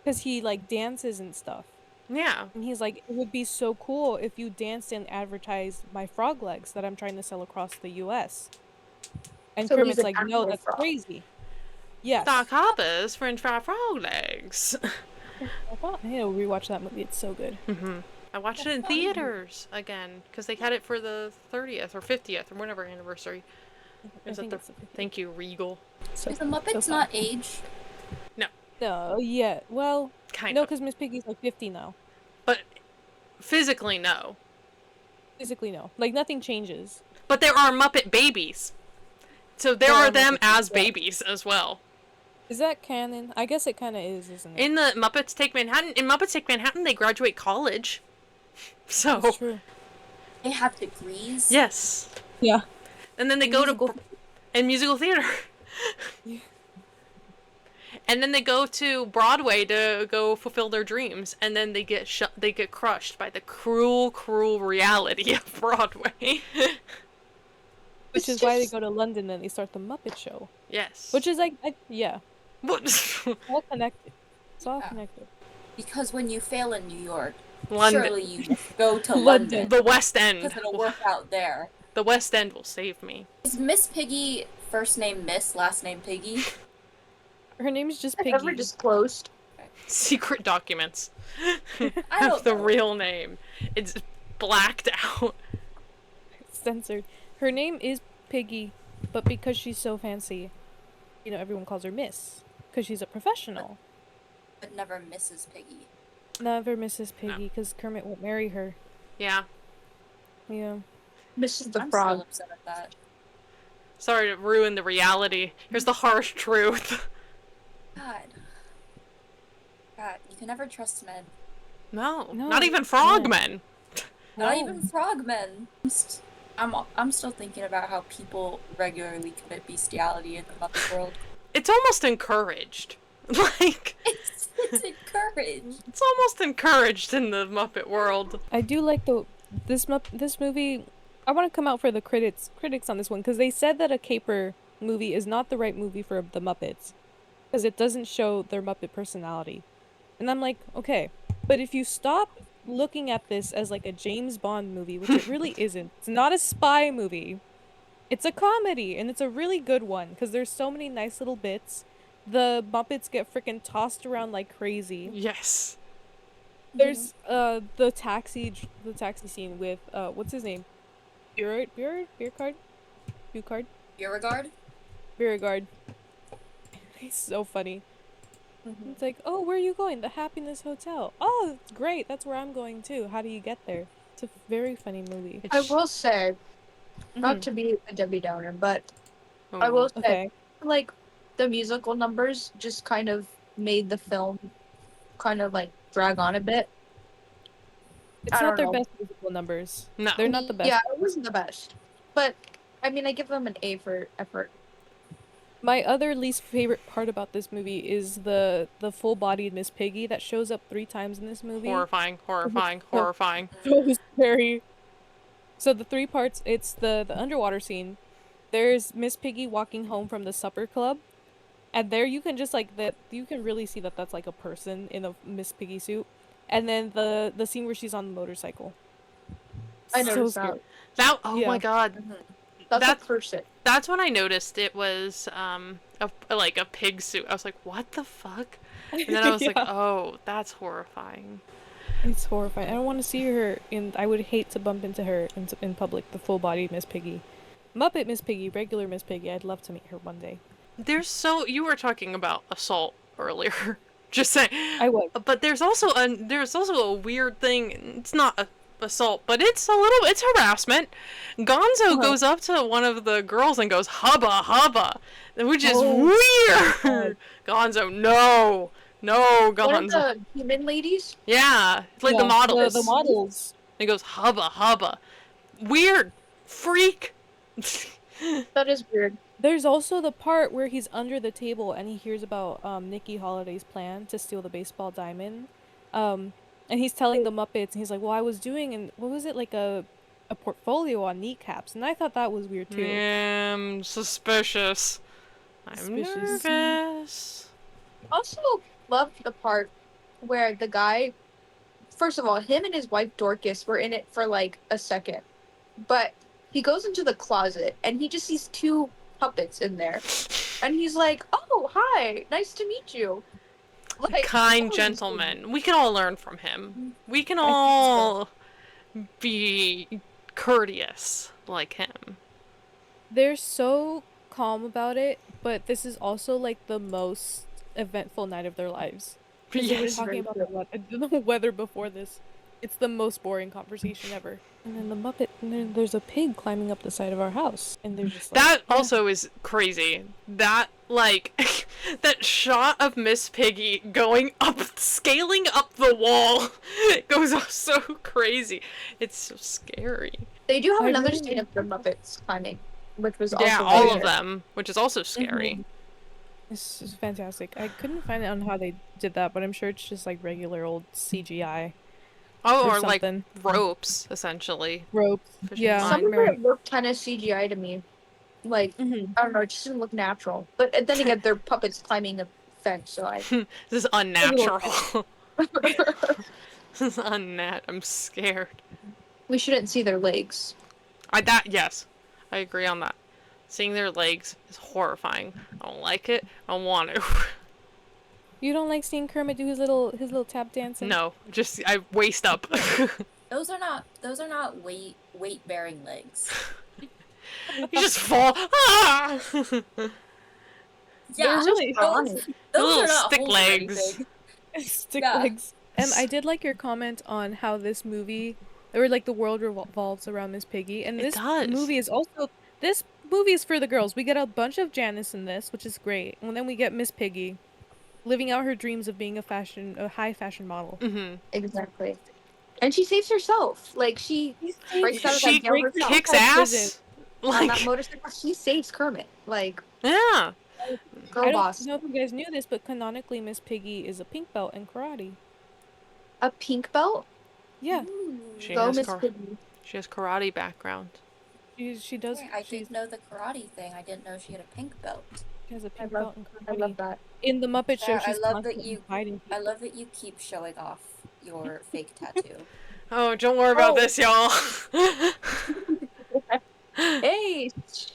Because he like dances and stuff. Yeah. And he's like, it would be so cool if you danced and advertised my frog legs that I'm trying to sell across the US. And so Kermit's like, no, that's crazy. Yes. Doc Hopper's French fried frog legs. I need to rewatch that movie. It's so good. I watched it in theaters again because they had it for the 30th or 50th or whatever anniversary. Thank you, Regal. So, is the Muppets not age? No. No, yeah. Well, no, because Miss Piggy's like 50 now. But physically, no. Physically, no. Like, nothing changes. But there are Muppet babies. So there are them as babies as well. Is that canon? I guess it kind of is, isn't it? In the Muppets Take Manhattan, they graduate college. So. That's true. They have degrees? Yes. Yeah. And then they go to musical theater. Yeah. And then they go to Broadway to go fulfill their dreams, and then they get crushed by the cruel, cruel reality of Broadway. Which is why they go to London and they start the Muppet Show. Yes. Which is like yeah. What? All connected. It's all connected. Because when you fail in New York, London. Surely you go to London. The West End. Because it'll work out there. The West End will save me. Is Miss Piggy first name Miss, last name Piggy? Her name is just Piggy. Never disclosed. Secret documents. I don't the know. real name. It's blacked out. Censored. Her name is Piggy, but because she's so fancy, you know, everyone calls her Miss. Because she's a professional. But never Mrs. Piggy. Never Mrs. Piggy, because Kermit won't marry her. Yeah. Yeah. Mrs. the I'm Frog. still upset at that. Sorry to ruin the reality. Here's the harsh truth. God, you can never trust men. No, not even frogmen. Not even frogmen. I'm still thinking about how people regularly commit bestiality in the Muppet world. It's almost encouraged. Like it's encouraged. It's almost encouraged in the Muppet world. I do like this movie. I want to come out for the critics on this one because they said that a Caper movie is not the right movie for the Muppets because it doesn't show their Muppet personality. And I'm like, okay, but if you stop looking at this as like a James Bond movie, which it really isn't. It's not a spy movie. It's a comedy, and it's a really good one because there's so many nice little bits. The Muppets get freaking tossed around like crazy. Yes. There's the taxi scene with what's his name? Beauregard? He's so funny. Mm-hmm. It's like, oh, where are you going? The Happiness Hotel. Oh, great. That's where I'm going too. How do you get there? It's a very funny movie. I will say, not to be a Debbie Downer, but I will say, like, the musical numbers just kind of made the film kind of like drag on a bit. It's not their best musical numbers. No. They're not the best. Yeah, it wasn't the best. But, I mean, I give them an A for effort. My other least favorite part about this movie is the full-bodied Miss Piggy that shows up 3 times in this movie. Horrifying, horrifying, So, horrifying. so scary. So the 3 parts, it's the underwater scene. There's Miss Piggy walking home from the supper club, and there you can just like that you can really see that that's like a person in a Miss Piggy suit. And then the scene where she's on the motorcycle. I So noticed scary. that. Oh Yeah. my god. That's That- a person. That's when I noticed it was like a pig suit. I was like, what the fuck? And then I was like, Yeah. oh, that's horrifying. It's horrifying. I don't want to see her in. I would hate to bump into her in public. The full-bodied Miss Piggy, Muppet Miss Piggy, regular Miss Piggy. I'd love to meet her one day. You were talking about assault earlier. Just saying. I would. But there's also a weird thing. It's not assault, but it's harassment. Gonzo goes up to one of the girls and goes hubba hubba, which is weird. Gonzo, no, One of Gonzo. the human ladies. Yeah, it's like the models. The models. He goes hubba hubba, weird, freak. That is weird. There's also the part where he's under the table and he hears about Nikki Holiday's plan to steal the baseball diamond. And he's telling the Muppets, and he's like, "Well, I was doing, and what was it, like a portfolio on kneecaps?" And I thought that was weird too. Yeah, I'm suspicious. I'm Suspicious. nervous. Also loved the part where the guy, first of all, him and his wife Dorcas were in it for like a second, but he goes into the closet and he just sees 2 puppets in there, and he's like, "Oh, hi, nice to meet you." Like, Kind that was gentleman. We can all learn from him. We can I think so. all be courteous like him. They're so calm about it, but this is also like the most eventful night of their lives. 'Cause they were Yes. talking about the weather before this. It's the most boring conversation ever. And then there's a pig climbing up the side of our house, and they're just like, That also is crazy. That, like, that shot of Miss Piggy going up, scaling up the wall, it goes off so crazy. It's so scary. They do have I another really- scene of the Muppets climbing, which was also Yeah, all very of good. them, which is also scary. This is fantastic. I couldn't find it on how they did that, but I'm sure it's just like regular old CGI Oh, or or like something. ropes, essentially. Ropes. Fishing Yeah. line. Some of Right. it looked kind of CGI to me. Like, Mhm. I don't know, it just didn't look natural. But then again, they're puppets climbing a fence, so I. This is unnatural. This is I'm scared. We shouldn't see their legs. Yes, I agree on that. Seeing their legs is horrifying. I don't like it. I don't want to. You don't like seeing Kermit do his little tap dancing? No, just I waist up. Those are not weight bearing legs. You just fall. Ah! Yeah, really those Little are not stick holes or legs. anything. Stick Yeah. legs. And I did like your comment on how this movie, or like the world revolves around Miss Piggy, and It this does. movie is also this movie is for the girls. We get a bunch of Janice in this, which is great, and then we get Miss Piggy, living out her dreams of being a high fashion model. Mm-hmm. Exactly. And she saves herself. Like, she breaks out of She that jail herself. kicks out of ass. prison. On that Like, motorcycle, she saves Kermit. Like, yeah. girl I don't boss. know if you guys knew this, but canonically, Miss Piggy is a pink belt in karate. A pink belt? Yeah, She Go has Miss kar- Piggy. She has karate background. she does. Wait, I She did know the karate thing. I didn't know she had a pink belt. has a I pink love- belt in I karate. love that. In the Muppet Show, Sarah, I she's love that constantly you- fighting I people. love that you keep showing off your fake tattoo. Oh, don't worry about Oh. this, y'all. Hey,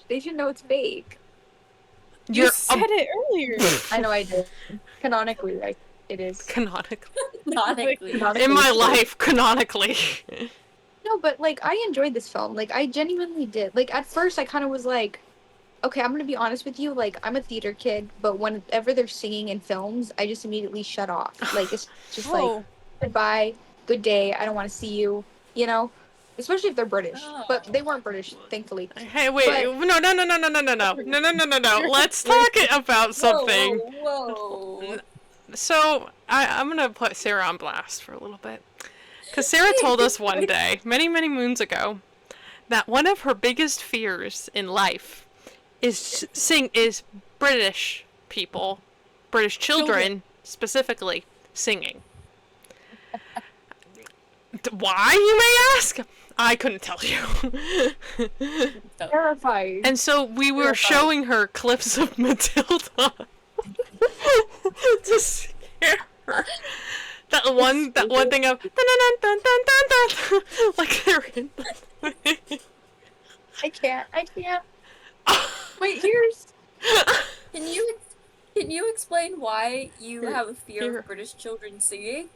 they should know it's fake. You You're said it earlier. I know I did. Canonically, right? It is. canonically. Canonically. In my life, canonically. No, but like I enjoyed this film. Like I genuinely did. Like at first I kind of was like, okay, I'm gonna be honest with you. Like I'm a theater kid, but whenever they're singing in films, I just immediately shut off. Like it's just like Oh, goodbye, good day. I don't want to see you. You know, especially if they're British. But Oh. they weren't British, thankfully. Hey, wait, But- no. Let's talk about something. Whoa. So, I'm gonna put Sarah on blast for a little bit. Because Sarah told us one day, many, many moons ago, that one of her biggest fears in life is British people, British children specifically, singing. Why, you may ask? I couldn't tell you. Terrifying. And so we were showing her clips of Matilda to scare her. That one thing of dun, dun, dun, dun, dun, dun, like they're in the I can't. My ears. Can you explain why you have a fear of British children singing?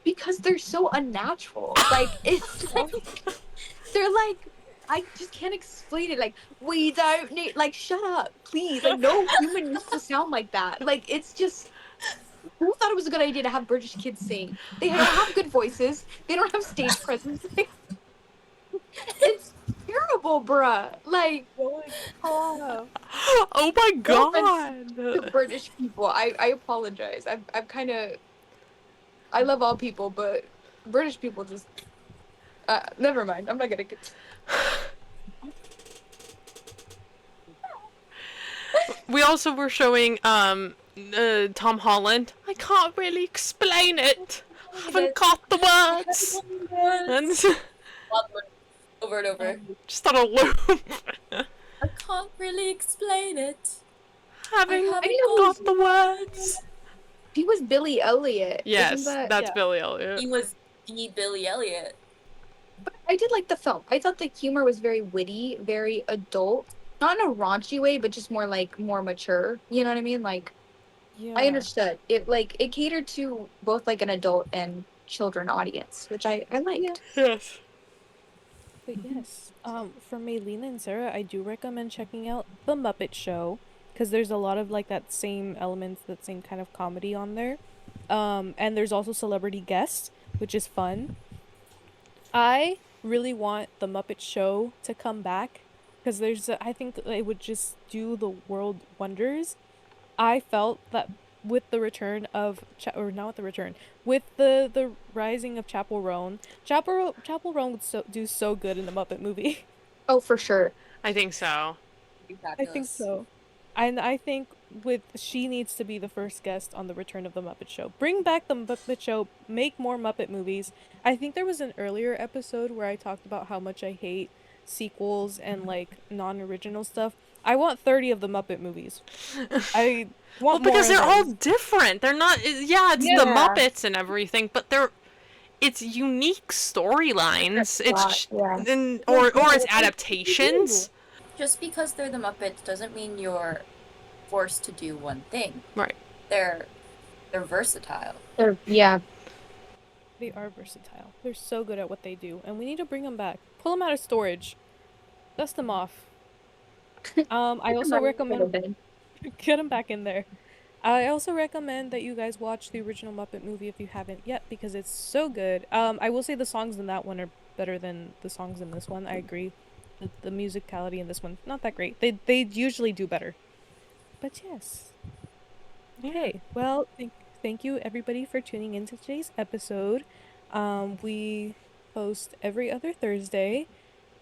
Because they're so unnatural. Like, it's like, they're like, I just can't explain it. Like, we don't need, like, shut up, please. Like, no human needs to sound like that. Like, it's just, who thought it was a good idea to have British kids sing? They don't have good voices. They don't have stage presence. Like, it's terrible, bruh. Like, oh my god. The British people. I apologize. I'm kind of. I love all people, but British people just. Never mind. I'm not gonna get. We also were showing Tom Holland. I can't really explain it. I haven't got the words. And over and over. Just on a loop. I can't really explain it. Haven't got the words. He was Billy Elliot. Yes, that's Billy Elliot. He was the Billy Elliot. But I did like the film. I thought the humor was very witty, very adult. Not in a raunchy way, but just more mature. You know what I mean? Like, I understood. It catered to both like an adult and children audience, which I liked. Yes. But yes, for Maylene and Sarah, I do recommend checking out The Muppet Show, because there's a lot of like that same elements, that same kind of comedy on there. And there's also celebrity guests, which is fun. I really want The Muppet Show to come back, because I think it would just do the world wonders. I felt that with the return of, with the rising of Chapel Roan would do so good in the Muppet movie. Oh, for sure. I think so. I think so. And I think she needs to be the first guest on the return of the Muppet Show. Bring back the Muppet Show, make more Muppet movies. I think there was an earlier episode where I talked about how much I hate sequels and like non-original stuff. I want 30 of the Muppet movies. I want because more they're all different. They're not. Yeah, it's the Muppets and everything, but it's unique storylines. Or it's adaptations. Just because they're the Muppets doesn't mean you're forced to do one thing. Right. They're versatile. They are versatile. They're so good at what they do, and we need to bring them back. Pull them out of storage. Dust them off. I also recommend get them back in there. I also recommend that you guys watch the original Muppet movie if you haven't yet, because it's so good. I will say the songs in that one are better than the songs in this one. I agree. The musicality in this one, not that great. They usually do better. But yes. Okay. Well, thank you everybody for tuning into today's episode. We post every other Thursday,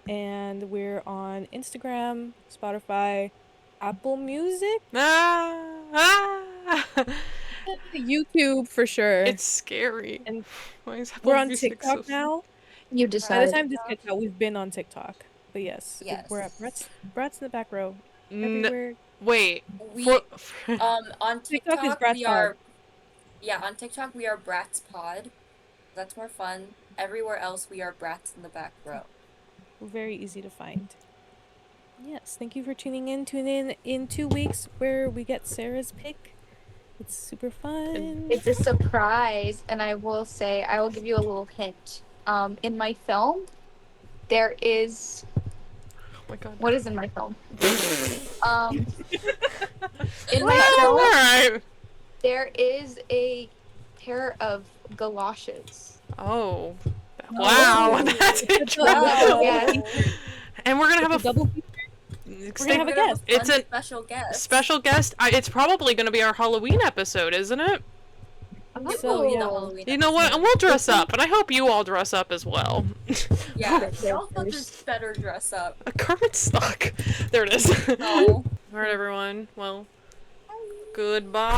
and we're on Instagram, Spotify, Apple Music, YouTube for sure. It's scary. And Why is we're on Music TikTok so... now. You By decided. the time this gets out, we've been on TikTok. But yes. We're at Brats in the back row. Everywhere. Wait. On TikTok is TikTok Brats we are. Yeah, on TikTok we are Brats Pod. That's more fun. Everywhere else we are Brats in the back row. Very easy to find. Yes, thank you for tuning in. Tune in 2 weeks where we get Sarah's pick. It's super fun. It's a surprise, and I will give you a little hint. In my film, there is. Oh my god. What is in my film? In my film, there is a pair of galoshes. Oh. Wow, that's interesting. Yes. And we're gonna have a double. We're gonna have a guest. It's a special guest. Special guest. It's probably gonna be our Halloween episode, isn't it? You know what? And we'll dress up, and I hope you all dress up as well. Yeah, y'all just better dress up. A Kermit stock. There it is. No. Alright, everyone. Well, goodbye.